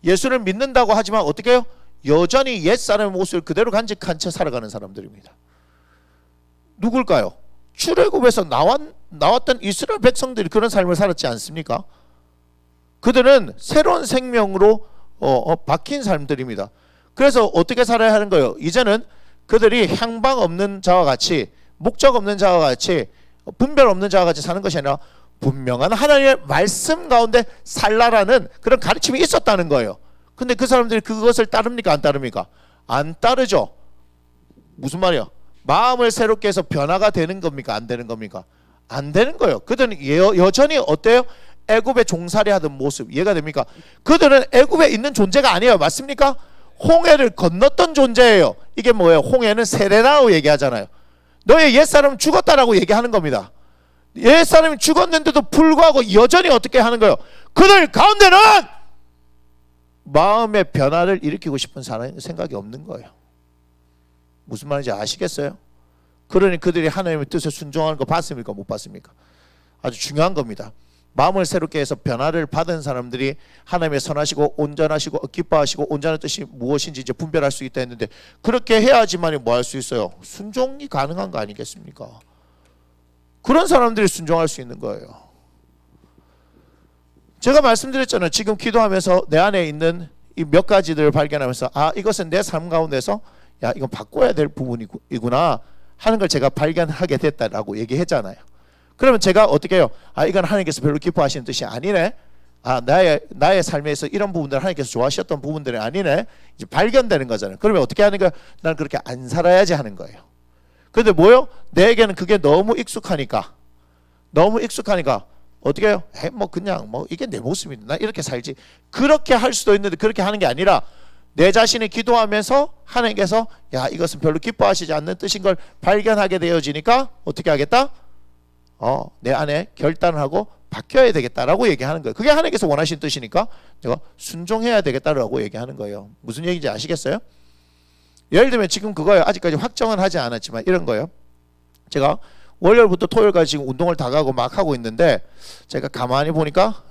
예수를 믿는다고 하지만 어떻게 해요? 여전히 옛사람의 모습을 그대로 간직한 채 살아가는 사람들입니다. 누굴까요? 출애굽에서 나왔던 이스라엘 백성들이 그런 삶을 살았지 않습니까? 그들은 새로운 생명으로 바뀐 사람들입니다. 그래서 어떻게 살아야 하는 거예요? 이제는 그들이 향방 없는 자와 같이, 목적 없는 자와 같이, 분별 없는 자와 같이 사는 것이 아니라 분명한 하나님의 말씀 가운데 살라라는 그런 가르침이 있었다는 거예요. 근데 그 사람들이 그것을 따릅니까? 안 따릅니까? 안 따르죠. 무슨 말이야? 마음을 새롭게 해서 변화가 되는 겁니까? 안 되는 겁니까? 안 되는 거예요. 그들은 여전히 어때요? 애굽에 종살이 하던 모습. 이해가 됩니까? 그들은 애굽에 있는 존재가 아니에요. 맞습니까? 홍해를 건넜던 존재예요. 이게 뭐예요? 홍해는 세례라고 얘기하잖아요. 너의 옛사람은 죽었다라고 얘기하는 겁니다. 옛사람이 죽었는데도 불구하고 여전히 어떻게 하는 거예요? 그들 가운데는 마음의 변화를 일으키고 싶은 생각이 없는 거예요. 무슨 말인지 아시겠어요? 그러니 그들이 하나님의 뜻에 순종하는 거 봤습니까? 못 봤습니까? 아주 중요한 겁니다. 마음을 새롭게 해서 변화를 받은 사람들이 하나님의 선하시고 온전하시고 기뻐하시고 온전한 뜻이 무엇인지 이제 분별할 수 있다 했는데, 그렇게 해야지만 뭐 할 수 있어요? 순종이 가능한 거 아니겠습니까? 그런 사람들이 순종할 수 있는 거예요. 제가 말씀드렸잖아요. 지금 기도하면서 내 안에 있는 이 몇 가지들을 발견하면서 이것은 내 삶 가운데서 이건 바꿔야 될 부분이구나 하는 걸 제가 발견하게 됐다라고 얘기했잖아요. 그러면 제가 어떻게 해요? 이건 하나님께서 별로 기뻐하시는 뜻이 아니네. 나의 삶에서 이런 부분들 하나님께서 좋아하셨던 부분들이 아니네. 이제 발견되는 거잖아요. 그러면 어떻게 하는 거야? 나는 그렇게 안 살아야지 하는 거예요. 그런데 뭐요? 내게는 그게 너무 익숙하니까 어떻게 해요? 그냥 이게 내 모습인데 나 이렇게 살지. 그렇게 할 수도 있는데 그렇게 하는 게 아니라 내 자신이 기도하면서 하나님께서 야 이것은 별로 기뻐하시지 않는 뜻인 걸 발견하게 되어지니까 어떻게 하겠다? 내 안에 결단을 하고 바뀌어야 되겠다라고 얘기하는 거예요. 그게 하나님께서 원하시는 뜻이니까 내가 순종해야 되겠다라고 얘기하는 거예요. 무슨 얘기인지 아시겠어요? 예를 들면 지금 그거예요. 아직까지 확정은 하지 않았지만 이런 거예요. 제가 월요일부터 토요일까지 지금 운동을 다 가고 막 하고 있는데 제가 가만히 보니까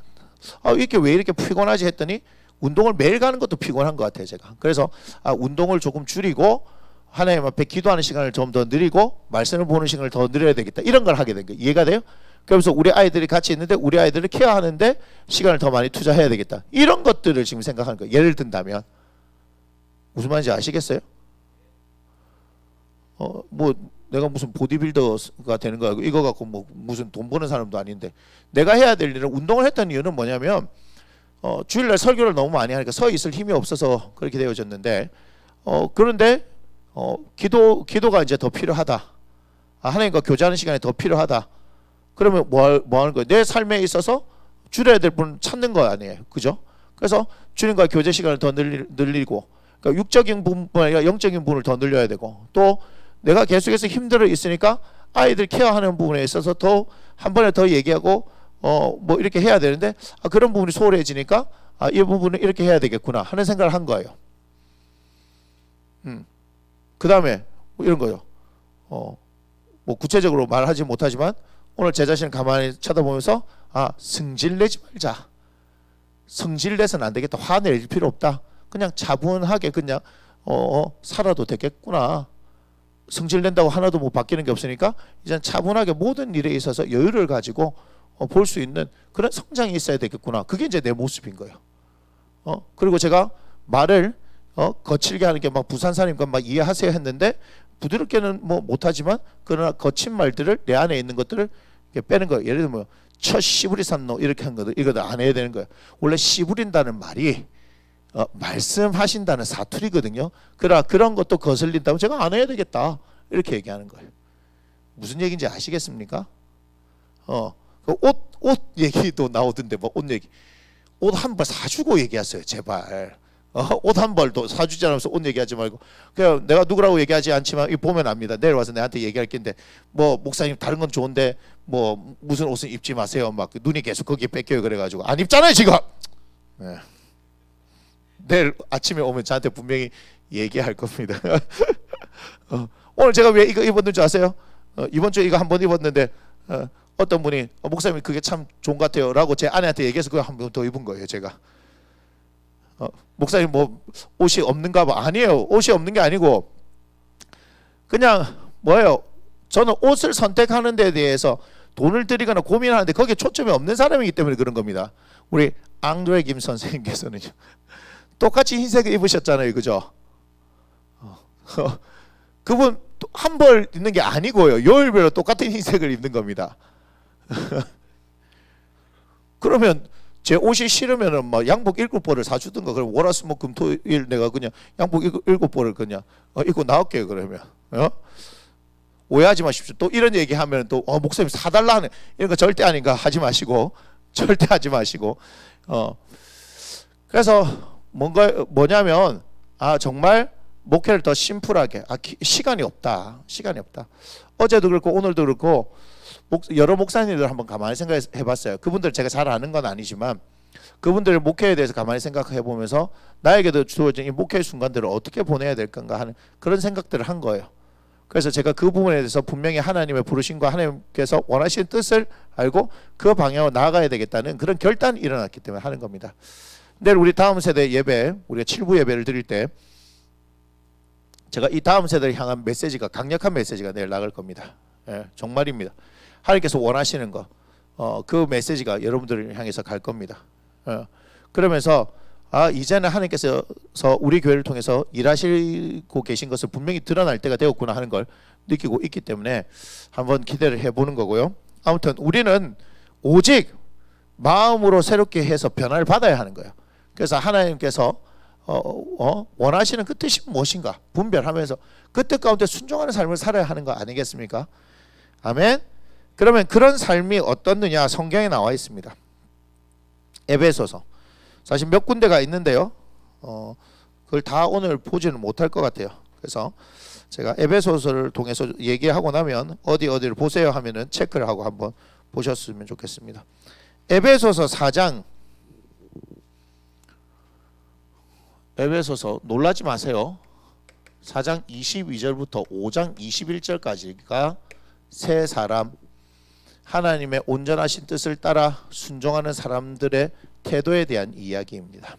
이렇게 왜 이렇게 피곤하지 했더니 운동을 매일 가는 것도 피곤한 것 같아요. 제가 그래서 운동을 조금 줄이고 하나님 앞에 기도하는 시간을 좀 더 늘리고 말씀을 보는 시간을 더 늘려야 되겠다 이런 걸 하게 된 거예요. 이해가 돼요? 그래서 우리 아이들이 같이 있는데 우리 아이들을 케어하는데 시간을 더 많이 투자해야 되겠다 이런 것들을 지금 생각하는 거예요. 예를 든다면 무슨 말인지 아시겠어요? 뭐 내가 무슨 보디빌더가 되는 거야 이거 갖고 뭐 무슨 돈 버는 사람도 아닌데 내가 해야 될 일은 운동을 했던 이유는 뭐냐면 주일날 설교를 너무 많이 하니까 서 있을 힘이 없어서 그렇게 되어졌는데 그런데 기도가 이제 더 필요하다. 하나님과 교제하는 시간이 더 필요하다. 그러면 뭐 하는 거예요? 내 삶에 있어서 줄여야 될 분을 찾는 거 아니에요, 그죠? 그래서 주님과 교제 시간을 더 늘리고, 그러니까 육적인 부분이 아니라 영적인 부분을 더 늘려야 되고, 또 내가 계속해서 힘들어 있으니까 아이들 케어하는 부분에 있어서 더 한 번에 더 얘기하고 뭐 이렇게 해야 되는데 그런 부분이 소홀해지니까 이 부분은 이렇게 해야 되겠구나 하는 생각을 한 거예요. 그 다음에 뭐 이런 거요. 뭐 구체적으로 말하지 못하지만 오늘 제 자신을 가만히 쳐다보면서 승질내지 말자. 성질내서는 안 되겠다. 화낼 필요 없다. 그냥 차분하게 그냥 살아도 되겠구나. 성질낸다고 하나도 뭐 바뀌는 게 없으니까 이제 차분하게 모든 일에 있어서 여유를 가지고 볼 수 있는 그런 성장이 있어야 되겠구나. 그게 이제 내 모습인 거예요. 그리고 제가 말을 거칠게 하는 게 막 부산 사람이니까 막 이해하세요 했는데 부드럽게는 뭐 못하지만 그러나 거친 말들을 내 안에 있는 것들을 빼는 거예요. 예를 들면 첫 시부리산노 이렇게 한 것들 이거 안 해야 되는 거예요. 원래 시부린다는 말이 말씀하신다는 사투리거든요. 그러나 그런 것도 거슬린다면 제가 안 해야 되겠다 이렇게 얘기하는 거예요. 무슨 얘기인지 아시겠습니까? 옷 얘기도 나오던데 뭐 옷 얘기. 옷 한 벌 사주고 얘기하세요 제발. 옷 한 벌도 사주지 않으면서 옷 얘기하지 말고 그냥 내가 누구라고 얘기하지 않지만 이거 보면 압니다. 내일 와서 내한테 얘기할 텐데 뭐 목사님 다른 건 좋은데 뭐 무슨 옷은 입지 마세요. 막 눈이 계속 거기에 뺏겨요. 그래가지고 안 입잖아요 지금. 네. 내일 아침에 오면 저한테 분명히 얘기할 겁니다. 오늘 제가 왜 이거 입었는 줄 아세요? 이번 주에 이거 한번 입었는데 어떤 분이 목사님 그게 참 좋은 것 같아요 라고 제 아내한테 얘기해서 그거 한 번 더 입은 거예요 제가. 목사님 뭐 옷이 없는가 봐. 아니에요. 옷이 없는 게 아니고 그냥 뭐예요. 저는 옷을 선택하는 데 대해서 돈을 들이거나 고민하는데 거기에 초점이 없는 사람이기 때문에 그런 겁니다. 우리 앙드레 김 선생님께서는요 똑같이 흰색을 입으셨잖아요, 그죠? 그분 한 벌 입는 게 아니고요. 요일별로 똑같은 흰색을 입는 겁니다. 그러면 제 옷이 싫으면은 막 양복 7벌을 사주든가. 그럼 월화수목금토일 내가 그냥 양복 7벌을 그냥 입고 나올게요. 그러면 오해하지 마십시오. 또 이런 얘기하면 또 목사님 사달라 하네. 이런 거 절대 아닌가 하지 마시고 절대 하지 마시고 그래서 뭐냐면 정말 목회를 더 심플하게 시간이 없다. 어제도 그렇고 오늘도 그렇고 여러 목사님들 한번 가만히 생각해 봤어요. 그분들 제가 잘 아는 건 아니지만 그분들의 목회에 대해서 가만히 생각해 보면서 나에게도 주어진 이 목회의 순간들을 어떻게 보내야 될 건가 하는 그런 생각들을 한 거예요. 그래서 제가 그 부분에 대해서 분명히 하나님의 부르심과 하나님께서 원하시는 뜻을 알고 그 방향으로 나아가야 되겠다는 그런 결단이 일어났기 때문에 하는 겁니다. 내일 우리 다음 세대 예배, 우리가 7부 예배를 드릴 때 제가 이 다음 세대를 향한 메시지가 강력한 메시지가 내일 나갈 겁니다. 정말입니다. 하나님께서 원하시는 거, 그 메시지가 여러분들을 향해서 갈 겁니다. 그러면서 이제는 하나님께서 우리 교회를 통해서 일하시고 계신 것을 분명히 드러날 때가 되었구나 하는 걸 느끼고 있기 때문에 한번 기대를 해보는 거고요. 아무튼 우리는 오직 마음으로 새롭게 해서 변화를 받아야 하는 거예요. 그래서 하나님께서 원하시는 그 뜻이 무엇인가 분별하면서 그 뜻 가운데 순종하는 삶을 살아야 하는 거 아니겠습니까? 아멘. 그러면 그런 삶이 어떻느냐 성경에 나와 있습니다. 에베소서 사실 몇 군데가 있는데요. 그걸 다 오늘 보지는 못할 것 같아요. 그래서 제가 에베소서를 통해서 얘기하고 나면 어디를 보세요 하면은 체크를 하고 한번 보셨으면 좋겠습니다. 에베소서 4장, 에베소서 놀라지 마세요. 4장 22절부터 5장 21절까지가 새 사람, 하나님의 온전하신 뜻을 따라 순종하는 사람들의 태도에 대한 이야기입니다.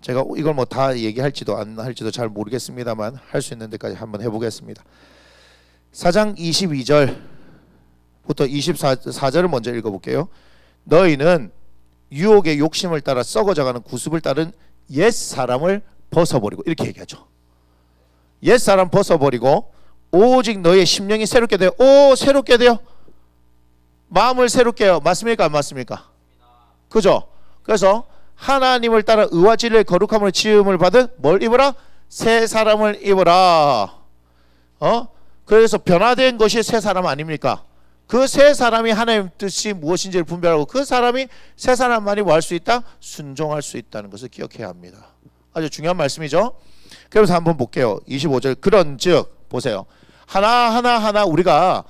제가 이걸 뭐 다 얘기할지도 안 할지도 잘 모르겠습니다만 할 수 있는 데까지 한번 해보겠습니다. 4장 22절부터 24절을 먼저 읽어볼게요. 너희는 유혹의 욕심을 따라 썩어져가는 구습을 따른 옛 사람을 벗어버리고, 이렇게 얘기하죠. 옛 사람 벗어버리고 오직 너희의 심령이 새롭게 되어, 새롭게 되어 마음을 새롭게 해요. 맞습니까? 안 맞습니까? 그죠? 그래서 하나님을 따라 의와 진리의 거룩함으로 지음을 받은 뭘 입어라? 새 사람을 입어라. 그래서 변화된 것이 새 사람 아닙니까? 그 새 사람이 하나님 뜻이 무엇인지를 분별하고 그 사람이 새 사람만이 뭐 할 수 있다? 순종할 수 있다는 것을 기억해야 합니다. 아주 중요한 말씀이죠. 그래서 한번 볼게요. 25절. 그런즉 보세요. 하나하나 우리가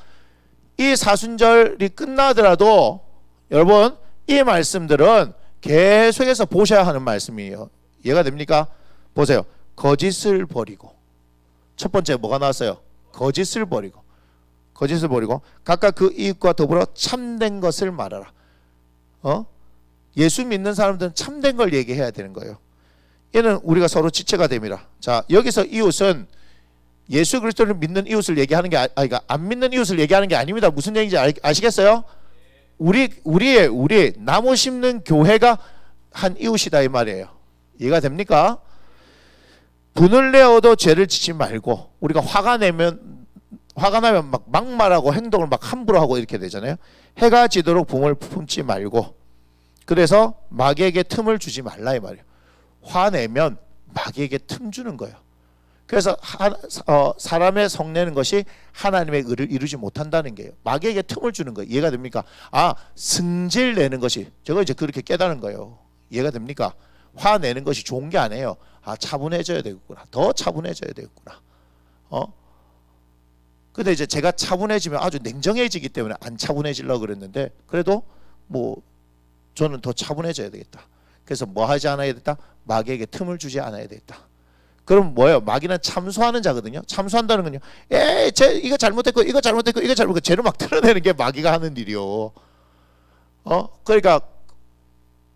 이 사순절이 끝나더라도 여러분 이 말씀들은 계속해서 보셔야 하는 말씀이에요. 이해가 됩니까? 보세요. 거짓을 버리고, 첫 번째 뭐가 나왔어요? 거짓을 버리고 각각 그 이익과 더불어 참된 것을 말하라. 예수 믿는 사람들은 참된 걸 얘기해야 되는 거예요. 얘는 우리가 서로 지체가 됩니다. 자, 여기서 이웃은 예수 그리스도를 믿는 이웃을 얘기하는 게 그러니까 안 믿는 이웃을 얘기하는 게 아닙니다. 무슨 얘기인지 아시겠어요? 우리 나무 심는 교회가 한 이웃이다 이 말이에요. 이해가 됩니까? 분을 내어도 죄를 지지 말고, 우리가 화가 나면 막 막말하고 행동을 막 함부로 하고 이렇게 되잖아요. 해가 지도록 붕을 품지 말고, 그래서 마귀에게 틈을 주지 말라 이 말이에요. 화내면 마귀에게 틈 주는 거예요. 그래서 사람의 성내는 것이 하나님의 의를 이루지 못한다는 게요. 마귀에게 틈을 주는 거예요. 이해가 됩니까? 승질 내는 것이, 제가 이제 그렇게 깨달은 거예요. 이해가 됩니까? 화내는 것이 좋은 게 아니에요. 차분해져야 되겠구나. 더 차분해져야 되겠구나. 근데 이제 제가 차분해지면 아주 냉정해지기 때문에 안 차분해지려고 그랬는데, 그래도 뭐 저는 더 차분해져야 되겠다. 그래서 뭐 하지 않아야 되겠다? 마귀에게 틈을 주지 않아야 되겠다. 그럼 뭐예요? 마귀는 참소하는 자거든요. 참소한다는 건요, 쟤 이거 잘못했고 이거 잘못했고 이거 잘못했고 죄를 막 드러내는 게 마귀가 하는 일이요. 그러니까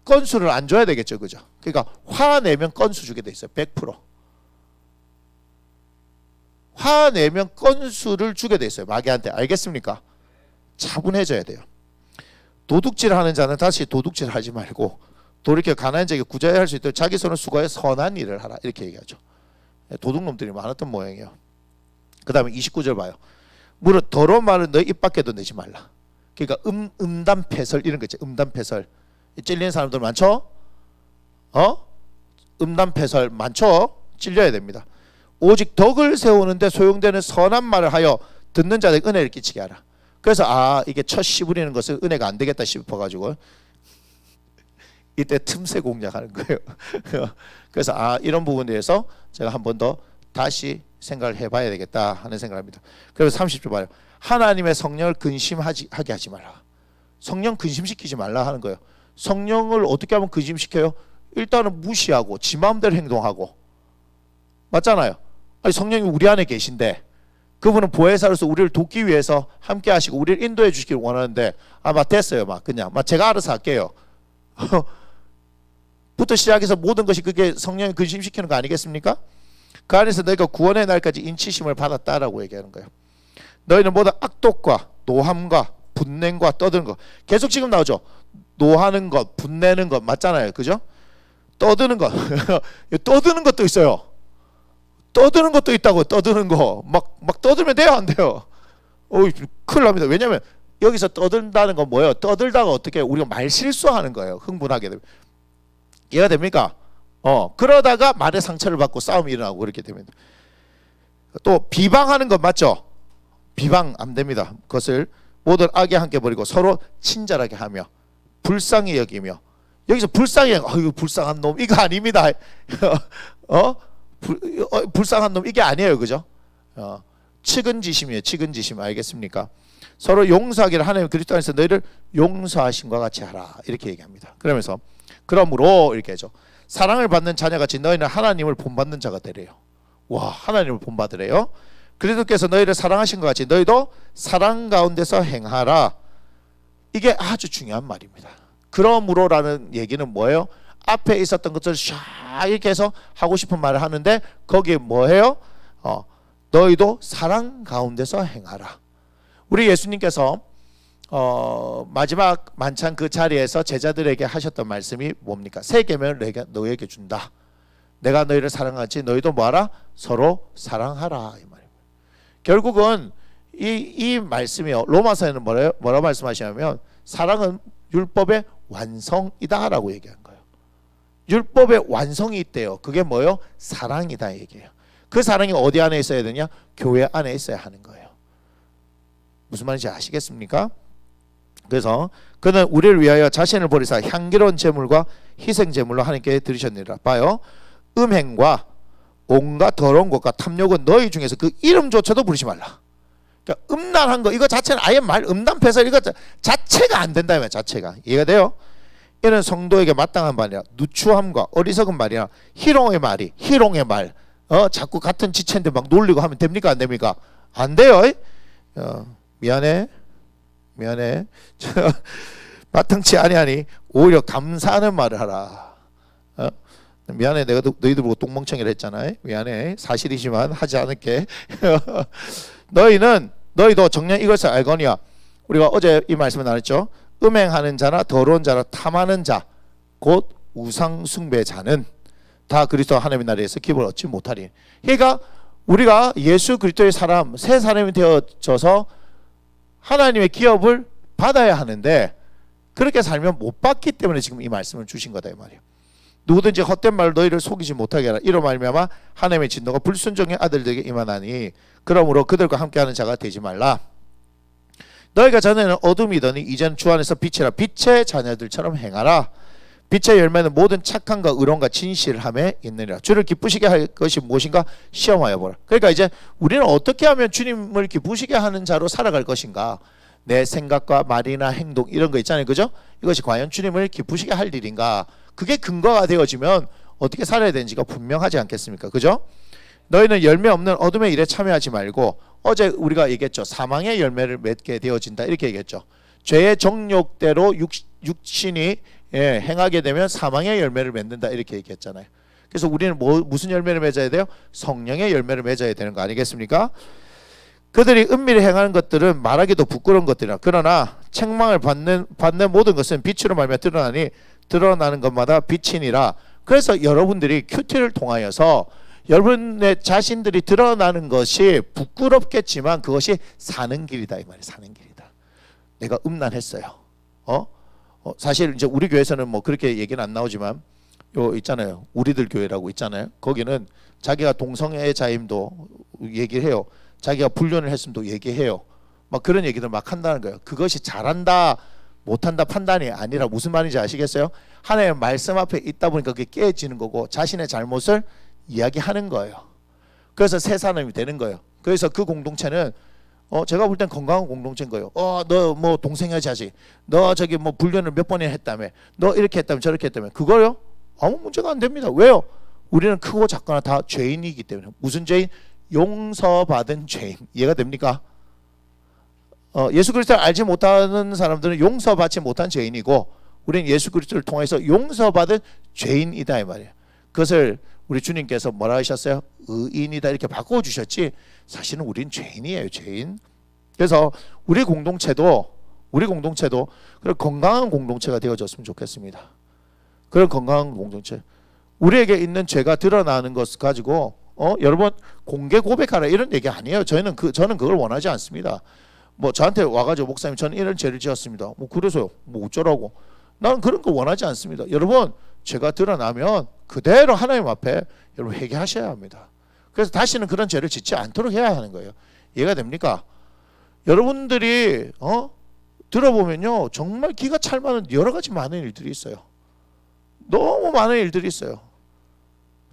건수를 안 줘야 되겠죠, 그죠? 그러니까 화내면 건수 주게 돼 있어요. 100%. 화내면 건수를 주게 돼 있어요, 마귀한테. 알겠습니까? 차분해져야 돼요. 도둑질하는 자는 다시 도둑질 하지 말고 돌이켜 가난한 자에게 구제할 수 있도록 자기 손을 수고해 선한 일을 하라, 이렇게 얘기하죠. 도둑놈들이 많았던 모양이에요. 그 다음에 29절 봐요. 무릇 더러운 말은 너희 입 밖에도 내지 말라. 그러니까 음담패설 이런 거 있죠. 음담패설. 찔리는 사람들 많죠? 음담패설 많죠? 찔려야 됩니다. 오직 덕을 세우는데 소용되는 선한 말을 하여 듣는 자들에게 은혜를 끼치게 하라. 그래서 이게 첫 씨부리는 것은 은혜가 안 되겠다 싶어가지고 이때 틈새 공략하는 거예요. 그래서 이런 부분에 대해서 제가 한 번 더 다시 생각을 해봐야 되겠다 하는 생각을 합니다. 그래서 30절 봐요. 하나님의 성령을 근심하게 하지 말라. 성령 근심시키지 말라 하는 거예요. 성령을 어떻게 하면 근심시켜요? 일단은 무시하고 지 마음대로 행동하고. 맞잖아요. 성령이 우리 안에 계신데 그분은 보혜사로서 우리를 돕기 위해서 함께 하시고 우리를 인도해 주시길 원하는데 됐어요. 그냥 제가 알아서 할게요. 부터 시작해서 모든 것이 그게 성령이 근심시키는 거 아니겠습니까? 그 안에서 너희가 구원의 날까지 인치심을 받았다라고 얘기하는 거예요. 너희는 모두 악독과 노함과 분냄과 떠드는 것, 계속 지금 나오죠. 노하는 것, 분내는 것 맞잖아요, 그죠? 떠드는 것, 떠드는 것도 있어요. 떠드는 것도 있다고. 떠드는 거 막 떠들면 돼요, 안 돼요? 큰일 납니다. 왜냐하면 여기서 떠든다는 건 뭐예요? 떠들다가 어떻게 우리가 말 실수하는 거예요. 흥분하게 되면. 이해가 됩니까? 그러다가 말의 상처를 받고 싸움이 일어나고 그렇게 됩니다. 또 비방하는 것 맞죠? 비방 안 됩니다. 그것을 모든 악에 함께 버리고 서로 친절하게 하며 불쌍히 여기며 여기서 불쌍해, 이거 불쌍한 놈 이거 아닙니다. 불쌍한 놈 이게 아니에요, 그죠? 측은지심이에요. 측은지심. 알겠습니까? 서로 용서하기를 하나님 그리스도 안에서 너희를 용서하심과 같이 하라, 이렇게 얘기합니다. 그러면서 그러므로 이렇게 하죠. 사랑을 받는 자녀같이 너희는 하나님을 본받는 자가 되래요. 와, 하나님을 본받으래요. 그리스도께서 너희를 사랑하신 것 같이 너희도 사랑 가운데서 행하라. 이게 아주 중요한 말입니다. 그러므로라는 얘기는 뭐예요? 앞에 있었던 것들을 쫙 이렇게 해서 하고 싶은 말을 하는데 거기에 뭐예요? 너희도 사랑 가운데서 행하라. 우리 예수님께서 마지막 만찬 그 자리에서 제자들에게 하셨던 말씀이 뭡니까? 새 계명을 너희에게 준다. 내가 너희를 사랑하지 너희도 뭐하라? 서로 사랑하라, 이 말입니다. 결국은 이 말씀이요, 로마서에는 뭐라 말씀하시냐면 사랑은 율법의 완성이다라고 얘기한 거예요. 율법의 완성이 있대요. 그게 뭐예요? 사랑이다 얘기예요. 그 사랑이 어디 안에 있어야 되냐? 교회 안에 있어야 하는 거예요. 무슨 말인지 아시겠습니까? 그래서 그는 우리를 위하여 자신을 버리사 향기로운 제물과 희생 제물로 하나님께 드리셨느니라. 봐요. 음행과 온갖 더러운 것과 탐욕은 너희 중에서 그 이름조차도 부르지 말라. 그러니까 음란한 거 이거 자체는 아예 음란 폐설 이거 자체가 안 된다면 자체가 이해가 돼요? 이는 성도에게 마땅한 말이야. 누추함과 어리석은 말이야. 희롱의 말. 자꾸 같은 지체인데 막 놀리고 하면 됩니까? 안 됩니까? 안 돼요. 미안해. 마땅치 아니하니 오히려 감사하는 말을 하라. 미안해, 내가 너희들 보고 똥멍청이라 했잖아. 미안해, 사실이지만 하지 않을게. 너희도 정녕 이것을 알거니와. 우리가 어제 이 말씀을 나눴죠. 음행하는 자나 더러운 자나 탐하는 자 곧 우상 숭배자는 다 그리스도 하나님의 나라에서 기업을 얻지 못하리. 그러니까 우리가 예수 그리스도의 사람, 새 사람이 되어져서 하나님의 기업을 받아야 하는데 그렇게 살면 못 받기 때문에 지금 이 말씀을 주신 거다 이 말이에요. 누구든지 헛된 말로 너희를 속이지 못하게 하라. 이로 말미암아 하나님의 진노가 불순종의 아들들에게 임하나니 그러므로 그들과 함께하는 자가 되지 말라. 너희가 전에는 어둠이더니 이제는 주 안에서 빛이라. 빛의 자녀들처럼 행하라. 빛의 열매는 모든 착함과 의로움과 진실함에 있느니라. 주를 기쁘시게 할 것이 무엇인가 시험하여 보라. 그러니까 이제 우리는 어떻게 하면 주님을 기쁘시게 하는 자로 살아갈 것인가. 내 생각과 말이나 행동 이런 거 있잖아요, 그죠? 이것이 과연 주님을 기쁘시게 할 일인가. 그게 근거가 되어지면 어떻게 살아야 되는지가 분명하지 않겠습니까, 그죠? 너희는 열매 없는 어둠의 일에 참여하지 말고, 어제 우리가 얘기했죠. 사망의 열매를 맺게 되어진다 이렇게 얘기했죠. 죄의 정욕대로 육신이 행하게 되면 사망의 열매를 맺는다 이렇게 얘기했잖아요. 그래서 우리는 무슨 열매를 맺어야 돼요? 성령의 열매를 맺어야 되는 거 아니겠습니까? 그들이 은밀히 행하는 것들은 말하기도 부끄러운 것들이라. 그러나 책망을 받는 모든 것은 빛으로 말미암아 드러나니 드러나는 것마다 빛이니라. 그래서 여러분들이 큐티를 통하여서 여러분의 자신들이 드러나는 것이 부끄럽겠지만 그것이 사는 길이다 이 말이에요. 사는 길이다. 내가 음란했어요. 사실 이제 우리 교회에서는 뭐 그렇게 얘기는 안 나오지만 요 있잖아요. 우리들 교회라고 있잖아요. 거기는 자기가 동성애자임도 얘기를 해요. 자기가 불륜을 했음도 얘기해요. 막 그런 얘기들 막 한다는 거예요. 그것이 잘한다 못한다 판단이 아니라 무슨 말인지 아시겠어요? 하나님의 말씀 앞에 있다 보니까 그게 깨지는 거고 자신의 잘못을 이야기하는 거예요. 그래서 새 사람이 되는 거예요. 그래서 그 공동체는 제가 볼 땐 건강한 공동체인 거예요. 너 뭐 동성애자지, 너 저기 뭐 불륜을 몇 번이나 했다며, 너 이렇게 했다며 저렇게 했다며, 그거요? 아무 문제가 안 됩니다. 왜요? 우리는 크고 작거나 다 죄인이기 때문에. 무슨 죄인? 용서받은 죄인. 이해가 됩니까? 예수 그리스도를 알지 못하는 사람들은 용서받지 못한 죄인이고, 우리는 예수 그리스도를 통해서 용서받은 죄인이다 이 말이에요. 그것을 우리 주님께서 뭐라 하셨어요? 의인이다 이렇게 바꿔주셨지 사실은 우린 죄인이에요. 죄인. 그래서 우리 공동체도 그런 건강한 공동체가 되어졌으면 좋겠습니다. 그런 건강한 공동체. 우리에게 있는 죄가 드러나는 것을 가지고 여러분 공개 고백하라 이런 얘기 아니에요. 저는 그걸 원하지 않습니다. 뭐 저한테 와가지고 목사님 저는 이런 죄를 지었습니다. 뭐 그래서요. 뭐 어쩌라고. 나는 그런 거 원하지 않습니다. 여러분 죄가 드러나면 그대로 하나님 앞에 여러분 회개하셔야 합니다. 그래서 다시는 그런 죄를 짓지 않도록 해야 하는 거예요. 이해가 됩니까? 여러분들이 들어보면요 정말 기가 찰 만한 여러 가지 많은 일들이 있어요. 너무 많은 일들이 있어요.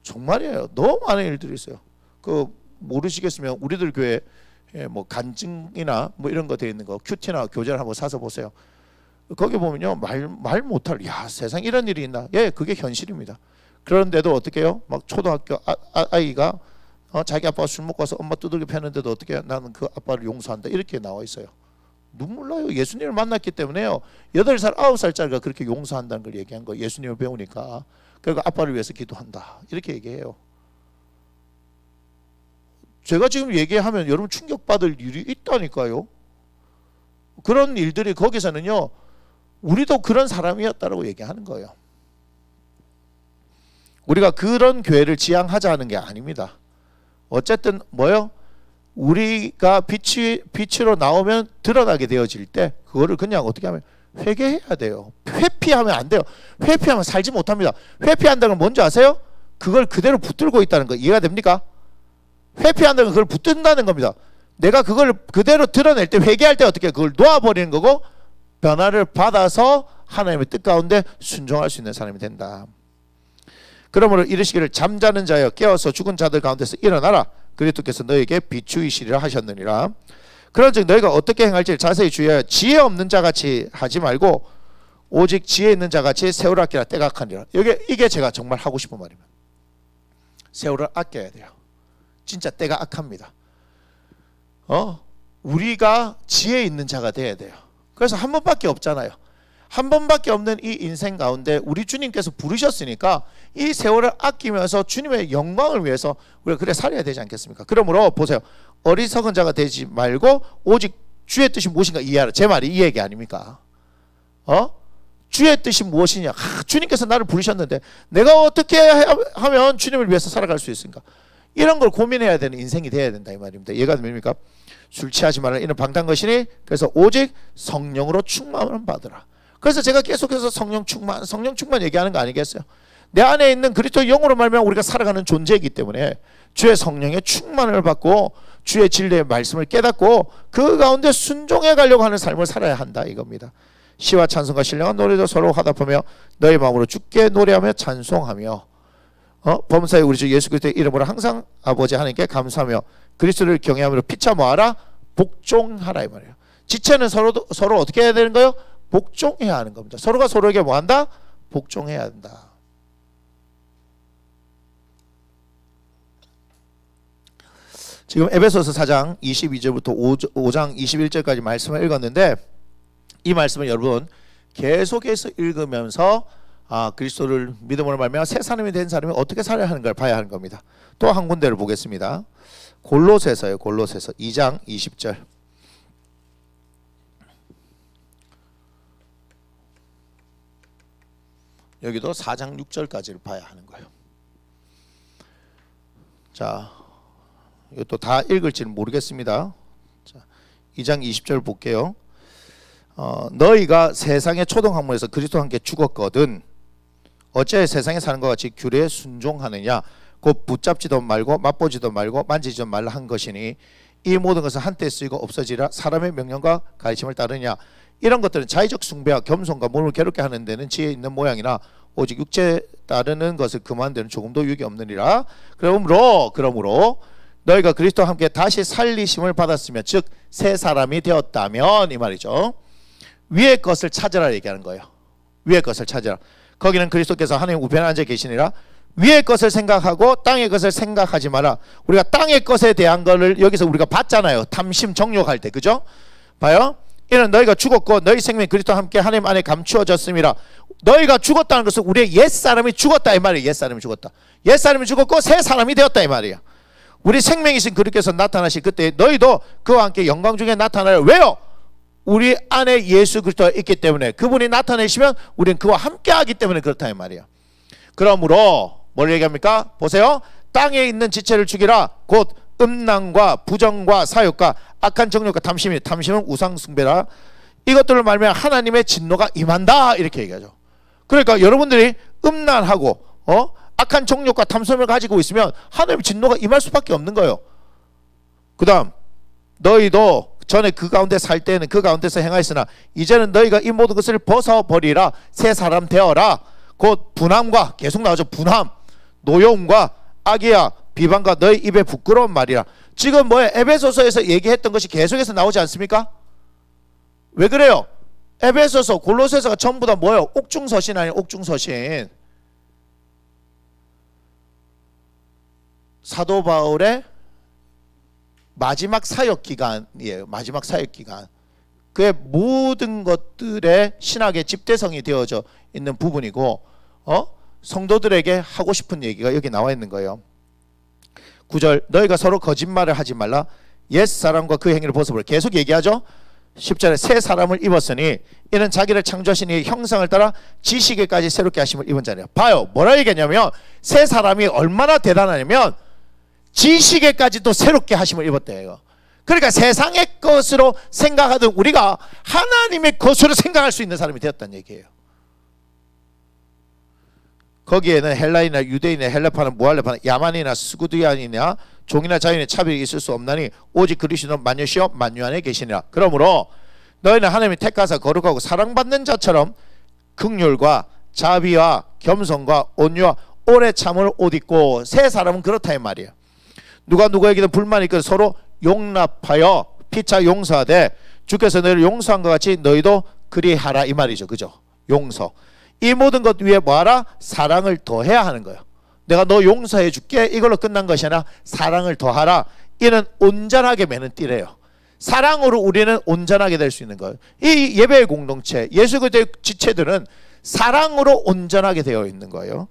정말이에요. 너무 많은 일들이 있어요. 그 모르시겠으면 우리들 교회 뭐 간증이나 뭐 이런 거 돼 있는 거 큐티나 교재를 한번 사서 보세요. 거기 보면요 말 못할 야 세상 이런 일이 있나? 예, 그게 현실입니다. 그런데도 어떻게 해요? 막 초등학교 아이가 자기 아빠가 술 먹고 와서 엄마 두들겨 패는데도 어떻게 해요? 나는 그 아빠를 용서한다 이렇게 나와 있어요. 눈물 나요. 예수님을 만났기 때문에요. 8살 9살짜리가 그렇게 용서한다는 걸 얘기한 거예요. 예수님을 배우니까. 그러니까 아빠를 위해서 기도한다 이렇게 얘기해요. 제가 지금 얘기하면 여러분 충격받을 일이 있다니까요. 그런 일들이 거기서는요 우리도 그런 사람이었다라고 얘기하는 거예요. 우리가 그런 교회를 지향하자 는 게 아닙니다. 어쨌든 뭐요? 우리가 빛으로 나오면 드러나게 되어질 때 그거를 그냥 어떻게 하면 회개해야 돼요. 회피하면 안 돼요. 회피하면 살지 못합니다. 회피한다는 건 뭔지 아세요? 그걸 그대로 붙들고 있다는 거 이해가 됩니까? 회피한다는 건 그걸 붙든다는 겁니다. 내가 그걸 그대로 드러낼 때 회개할 때 어떻게 그걸 놓아버리는 거고 변화를 받아서 하나님의 뜻 가운데 순종할 수 있는 사람이 된다. 그러므로 이르시기를 잠자는 자여 깨어서 죽은 자들 가운데서 일어나라. 그리스도께서 너에게 비추이시리라 하셨느니라. 그런즉 너희가 어떻게 행할지 자세히 주의하여 지혜 없는 자같이 하지 말고 오직 지혜 있는 자같이 세월을 아끼라 때가 악하니라. 이게 제가 정말 하고 싶은 말입니다. 세월을 아껴야 돼요. 진짜 때가 악합니다. 우리가 지혜 있는 자가 돼야 돼요. 그래서 한 번밖에 없잖아요. 한 번밖에 없는 이 인생 가운데 우리 주님께서 부르셨으니까 이 세월을 아끼면서 주님의 영광을 위해서 우리가 그래 살아야 되지 않겠습니까? 그러므로 보세요. 어리석은 자가 되지 말고 오직 주의 뜻이 무엇인가 이해하라. 제 말이 이 얘기 아닙니까? 주의 뜻이 무엇이냐? 주님께서 나를 부르셨는데 내가 어떻게 하면 주님을 위해서 살아갈 수 있습니까? 이런 걸 고민해야 되는 인생이 되어야 된다 이 말입니다. 이해가 됩니까? 술 취하지 말라 이는 방탕 것이니 그래서 오직 성령으로 충만을 받으라. 그래서 제가 계속해서 성령 충만 얘기하는 거 아니겠어요? 내 안에 있는 그리스도의 영으로 말미암아 우리가 살아가는 존재이기 때문에 주의 성령의 충만을 받고 주의 진리의 말씀을 깨닫고 그 가운데 순종해 가려고 하는 삶을 살아야 한다 이겁니다. 시와 찬송과 신령한 노래도 서로 화답하며 너희 마음으로 주께 노래하며 찬송하며 범사에 우리 주 예수 그리스도의 이름으로 항상 아버지 하나님께 감사하며 그리스도를 경외함으로 피차 모아라 복종하라 이 말이에요. 지체는 서로 어떻게 해야 되는 거예요? 복종해야 하는 겁니다. 서로가 서로에게 뭐 한다? 복종해야 한다. 지금 에베소서 4장 22절부터 5장 21절까지 말씀을 읽었는데 이 말씀을 여러분 계속해서 읽으면서 그리스도를 믿음으로 말미암아 새 사람이 된 사람이 어떻게 살아야 하는 걸 봐야 하는 겁니다. 또 한 군데를 보겠습니다. 골로새서요. 골로새서 2장 20절. 여기도 4장 6절까지를 봐야 하는 거예요. 자, 이것도 다 읽을지는 모르겠습니다. 자, 2장 20절 볼게요. 너희가 세상의 초동학문에서 그리스도와 함께 죽었거든 어째 세상에 사는 것 같이 규례에 순종하느냐 곧 붙잡지도 말고 맛보지도 말고 만지지도 말라 한 것이니 이 모든 것은 한때 쓰이고 없어지라 사람의 명령과 가르침을 따르냐. 이런 것들은 자의적 숭배와 겸손과 몸을 괴롭게 하는 데는 지혜 있는 모양이나 오직 육체에 따르는 것을 금하는 데는 조금도 유익이 없느니라. 그러므로 너희가 그리스도와 함께 다시 살리심을 받았으면 즉 새 사람이 되었다면 이 말이죠. 위의 것을 찾으라 얘기하는 거예요. 위의 것을 찾으라. 거기는 그리스도께서 하나님 우편에 앉아 계시니라. 위의 것을 생각하고 땅의 것을 생각하지 마라. 우리가 땅의 것에 대한 거를 여기서 우리가 봤잖아요. 탐심 정욕할 때 그죠? 봐요. 이는 너희가 죽었고 너희 생명이 그리스도와 함께 하나님 안에 감추어졌음이라. 너희가 죽었다는 것은 우리의 옛사람이 죽었다 이 말이에요. 옛사람이 죽었다. 옛사람이 죽었고 새 사람이 되었다 이 말이에요. 우리 생명이신 그리스도께서 나타나실 그때 너희도 그와 함께 영광 중에 나타나요. 왜요? 우리 안에 예수 그리스도가 있기 때문에 그분이 나타내시면 우리는 그와 함께 하기 때문에 그렇다 이 말이에요. 그러므로 뭘 얘기합니까? 보세요. 땅에 있는 지체를 죽이라. 곧 음란과 부정과 사욕과 악한 정욕과 탐심은 우상 숭배라. 이것들을 말하면 하나님의 진노가 임한다 이렇게 얘기하죠. 그러니까 여러분들이 음란하고 악한 정욕과 탐심을 가지고 있으면 하나님의 진노가 임할 수밖에 없는 거예요. 그 다음 너희도 전에 그 가운데 살 때는 그 가운데서 행하였으나 이제는 너희가 이 모든 것을 벗어버리라. 새 사람 되어라. 곧 분함과, 계속 나오죠. 분함, 노여움과 악이야, 비방과 너희 입에 부끄러운 말이라. 지금 뭐예요? 에베소서에서 얘기했던 것이 계속해서 나오지 않습니까? 왜 그래요? 에베소서, 골로새서가 전부 다 뭐예요? 옥중서신 아니에요? 옥중서신. 사도 바울의 마지막 사역 기간이에요. 마지막 사역 기간. 그의 모든 것들의 신학의 집대성이 되어져 있는 부분이고, 성도들에게 하고 싶은 얘기가 여기 나와 있는 거예요. 9절, 너희가 서로 거짓말을 하지 말라. 옛사람과 그 행위를 벗어버려. 계속 얘기하죠. 10절에 새 사람을 입었으니 이는 자기를 창조하신 이의 형상을 따라 지식에까지 새롭게 하심을 입은 자니라. 봐요. 뭐라 얘기했냐면 새 사람이 얼마나 대단하냐면 지식에까지도 새롭게 하심을 입었대요. 그러니까 세상의 것으로 생각하던 우리가 하나님의 것으로 생각할 수 있는 사람이 되었다는 얘기예요. 거기에는 헬라인이나 유대인이나 헬라파는 무할레파는 야만이나 스구디안이나 종이나 자유인의 차별이 있을 수 없나니 오직 그리스도는 만유시여 만유 안에 계시니라. 그러므로 너희는 하나님이 택하사 거룩하고 사랑받는 자처럼 긍휼과 자비와 겸손과 온유와 오래 참을 옷 입고. 새 사람은 그렇다 이 말이에요. 누가 누구에게든 불만이 있거든 서로 용납하여 피차 용서하되 주께서 너희를 용서한 것 같이 너희도 그리하라 이 말이죠. 그죠? 용서. 이 모든 것 위에 뭐하라? 사랑을 더해야 하는 거예요. 내가 너 용서해 줄게 이걸로 끝난 것이 아니라 사랑을 더하라. 이는 온전하게 매는 띠래요. 사랑으로 우리는 온전하게 될 수 있는 거예요. 이 예배의 공동체, 예수 그리스도의 지체들은 사랑으로 온전하게 되어 있는 거예요.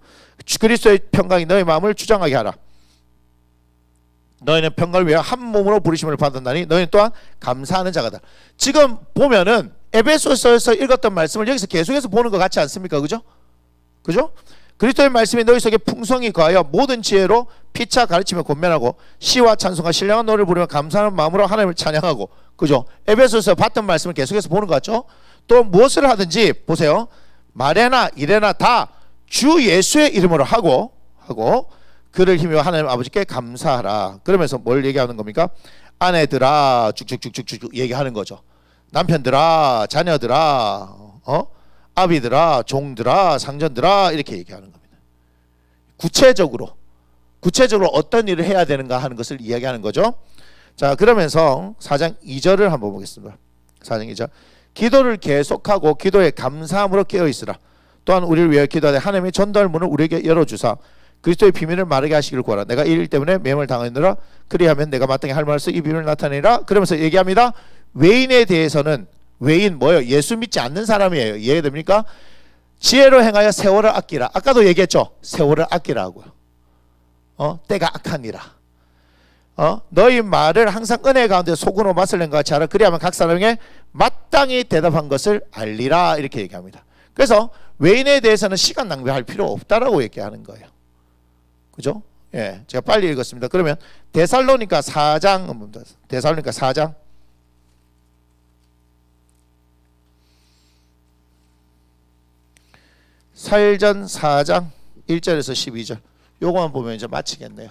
그리스도의 평강이 너희 마음을 주장하게 하라. 너희는 평강을 위하여 한 몸으로 부르심을 받았나니 너희는 또한 감사하는 자가다. 지금 보면은 에베소서에서 읽었던 말씀을 여기서 계속해서 보는 것 같지 않습니까? 그죠? 그죠? 그리스도의 말씀이 너희 속에 풍성히 거하여 모든 지혜로 피차 가르치며 권면하고 시와 찬송과 신령한 노래를 부르며 감사하는 마음으로 하나님을 찬양하고. 그죠? 에베소서에서 봤던 말씀을 계속해서 보는 것 같죠? 또 무엇을 하든지 보세요. 말에나 일에나 다 주 예수의 이름으로 하고 그를 힘입어 하나님 아버지께 감사하라. 그러면서 뭘 얘기하는 겁니까? 아내들아 쭉쭉쭉쭉 얘기하는 거죠. 남편들아, 자녀들아, 아비들아, 종들아, 상전들아 이렇게 얘기하는 겁니다. 구체적으로 어떤 일을 해야 되는가 하는 것을 이야기하는 거죠. 자, 그러면서 4장 2절을 한번 보겠습니다. 4장 2절. 기도를 계속하고 기도에 감사함으로 깨어 있으라. 또한 우리를 위하여 기도하되 하나님의 전도할 문을 우리에게 열어주사 그리스도의 비밀을 마르게 하시기를 구하라. 내가 이 일 때문에 매임을 당하느라 그리하면 내가 마땅히 할 말을 이 비밀을 나타내라. 그러면서 얘기합니다. 외인에 대해서는 외인 뭐예요? 예수 믿지 않는 사람이에요. 이해됩니까? 지혜로 행하여 세월을 아끼라. 아까도 얘기했죠. 세월을 아끼라고요. 때가 악하니라. 너희 말을 항상 은혜 가운데 소금으로 맛을 낸 것 같이 하라. 그리하면 각 사람에게 마땅히 대답한 것을 알리라. 이렇게 얘기합니다. 그래서 외인에 대해서는 시간 낭비할 필요 없다라고 얘기하는 거예요. 그죠? 예, 제가 빨리 읽었습니다. 그러면 데살로니가 4장, 데살로니가 4장 사일전 4장 1절에서 12절 요거만 보면 이제 마치겠네요.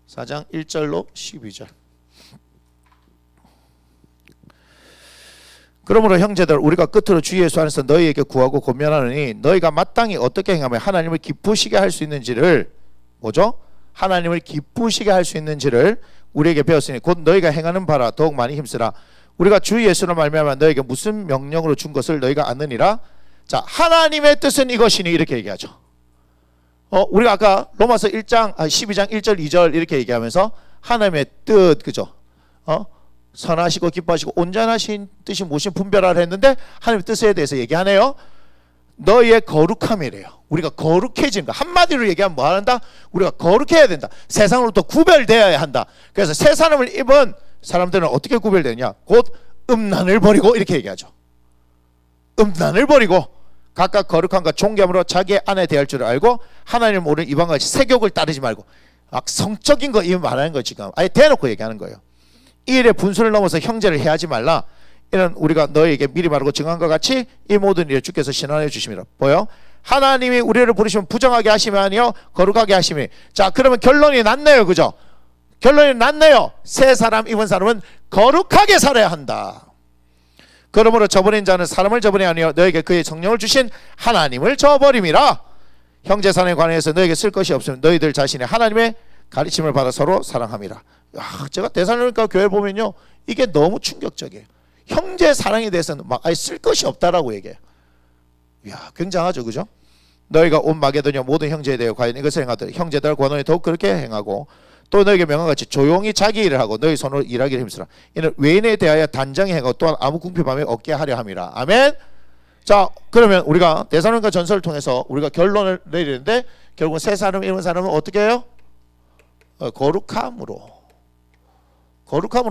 4장 1절로 12절. 그러므로 형제들 우리가 끝으로 주 예수 안에서 너희에게 구하고 권면하노니 너희가 마땅히 어떻게 행하면 하나님을 기쁘시게 할 수 있는지를 뭐죠? 하나님을 기쁘시게 할 수 있는지를 우리에게 배웠으니 곧 너희가 행하는 바라 더욱 많이 힘쓰라. 우리가 주 예수로 말미암아 너희에게 무슨 명령으로 준 것을 너희가 아느니라. 자, 하나님의 뜻은 이것이니 이렇게 얘기하죠. 우리가 아까 로마서 12장 1절 2절 이렇게 얘기하면서 하나님의 뜻, 그죠? 선하시고 기뻐하시고 온전하신 뜻이 무엇인 분별하라 했는데 하나님의 뜻에 대해서 얘기하네요. 너희의 거룩함이래요. 우리가 거룩해진 거. 한마디로 얘기하면 뭐 한다? 우리가 거룩해야 된다. 세상으로부터 구별되어야 한다. 그래서 새 사람을 입은 사람들은 어떻게 구별되냐? 곧 음란을 버리고 이렇게 얘기하죠. 음란을 버리고 각각 거룩함과 존귀함으로 자기의 아내 대할 줄을 알고 하나님을 모르는 이방같이 세욕을 따르지 말고. 성적인 거 이거 말하는 거 지금 아예 대놓고 얘기하는 거예요. 이 일에 분수를 넘어서 형제를 해하지 말라. 이는 우리가 너희에게 미리 말하고 증한 것 같이 이 모든 일에 주께서 신원해 주심이라. 보여? 하나님이 우리를 부르시면 부정하게 하심이 아니요 거룩하게 하심이. 자, 그러면 결론이 났네요. 그죠? 결론이 났네요. 새 사람 입은 사람은 거룩하게 살아야 한다. 그러므로 저버린 자는 사람을 저버리 아니요 너에게 그의 성령을 주신 하나님을 저버림이라. 형제 사랑에 관해서 너에게 쓸 것이 없으면 너희들 자신이 하나님의 가르침을 받아 서로 사랑함이라. 제가 데살로니가 교회 보면요, 이게 너무 충격적이에요. 형제 사랑에 대해서는 막 아예 쓸 것이 없다라고 얘기해요. 이야, 굉장하죠, 그죠? 너희가 온 마게도냐 모든 형제에 대해 과연 이것을 행하더라. 형제들 권원에 더욱 그렇게 행하고 또 너에게 명한같이 조용히 자기 일을 하고 너희 손으로 일하기를 힘쓰라. 이는 외인에 대하여 단정히 행하고 또한 아무 궁핍함에 없게 하려 함이라. 아멘. 자, 그러면 우리가 데살로니가 전서를 통해서 우리가 결론을 내리는데 결국은 새 사람 이런 사람은 어떻게 해요? 거룩함으로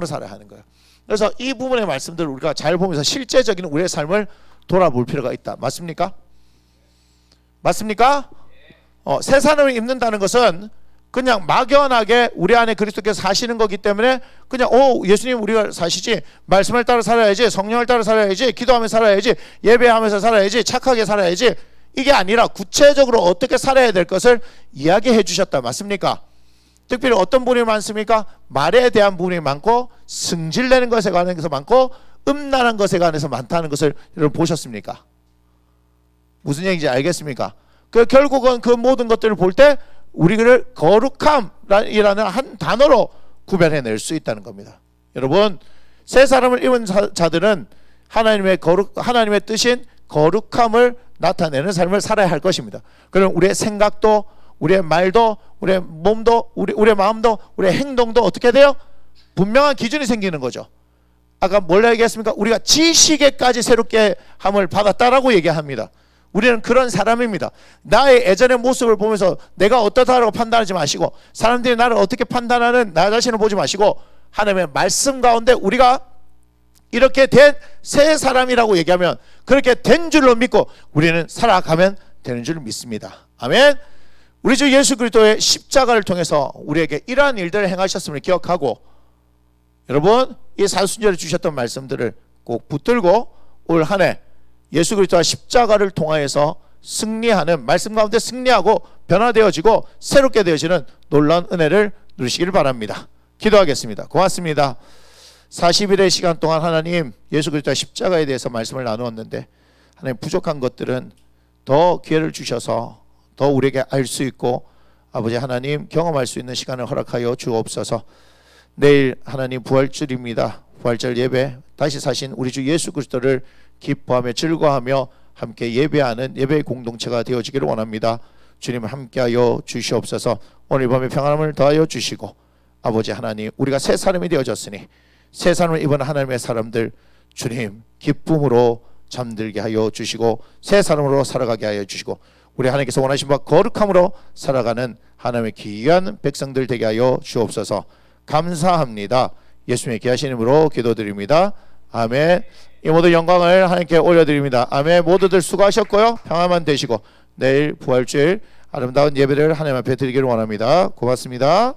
살아야 하는 거예요. 그래서 이 부분의 말씀들을 우리가 잘 보면서 실제적인 우리의 삶을 돌아볼 필요가 있다. 맞습니까? 맞습니까? 새 사람을 입는다는 것은 그냥 막연하게 우리 안에 그리스도께서 사시는 거기 때문에 그냥 예수님 우리가 사시지, 말씀을 따라 살아야지, 성령을 따라 살아야지, 기도하면서 살아야지, 예배하면서 살아야지, 착하게 살아야지, 이게 아니라 구체적으로 어떻게 살아야 될 것을 이야기해 주셨다. 맞습니까? 특별히 어떤 부분이 많습니까? 말에 대한 부분이 많고 승질내는 것에 관해서 많고 음란한 것에 관해서 많다는 것을 여러분 보셨습니까? 무슨 얘기인지 알겠습니까? 결국은 그 모든 것들을 볼 때 우리를 거룩함이라는 한 단어로 구별해낼 수 있다는 겁니다. 여러분, 새 사람을 입은 자들은 하나님의 뜻인 거룩함을 나타내는 삶을 살아야 할 것입니다. 그럼 우리의 생각도, 우리의 말도, 우리의 몸도, 우리의 마음도, 우리의 행동도 어떻게 돼요? 분명한 기준이 생기는 거죠. 아까 뭘 얘기했습니까? 우리가 지식에까지 새롭게 함을 받았다라고 얘기합니다. 우리는 그런 사람입니다. 나의 예전의 모습을 보면서 내가 어떻다라고 판단하지 마시고, 사람들이 나를 어떻게 판단하는 나 자신을 보지 마시고, 하나님의 말씀 가운데 우리가 이렇게 된 새 사람이라고 얘기하면 그렇게 된 줄로 믿고 우리는 살아가면 되는 줄 믿습니다. 아멘. 우리 주 예수 그리스도의 십자가를 통해서 우리에게 이러한 일들을 행하셨음을 기억하고, 여러분 이 사순절에 주셨던 말씀들을 꼭 붙들고 올 한 해 예수 그리스도와 십자가를 통하여서 승리하는, 말씀 가운데 승리하고 변화되어지고 새롭게 되어지는 놀라운 은혜를 누리시기를 바랍니다. 기도하겠습니다. 고맙습니다. 40일의 시간 동안 하나님 예수 그리스도와 십자가에 대해서 말씀을 나누었는데, 하나님 부족한 것들은 더 기회를 주셔서 더 우리에게 알 수 있고 아버지 하나님 경험할 수 있는 시간을 허락하여 주옵소서. 내일 하나님 부활절입니다. 부활절 예배, 다시 사신 우리 주 예수 그리스도를 기뻐하며 즐거워하며 함께 예배하는 예배의 공동체가 되어지기를 원합니다. 주님 함께하여 주시옵소서. 오늘 밤에 평안함을 더하여 주시고 아버지 하나님 우리가 새 사람이 되어졌으니 새 사람을 입은 하나님의 사람들 주님 기쁨으로 잠들게 하여 주시고 새 사람으로 살아가게 하여 주시고 우리 하나님께서 원하신 바 거룩함으로 살아가는 하나님의 귀한 백성들 되게 하여 주옵소서. 감사합니다. 예수님의 귀하신 이름으로 기도드립니다. 아멘. 이 모든 영광을 하나님께 올려드립니다. 아멘. 모두들 수고하셨고요. 평안만 되시고 내일 부활주일 아름다운 예배를 하나님 앞에 드리기를 원합니다. 고맙습니다.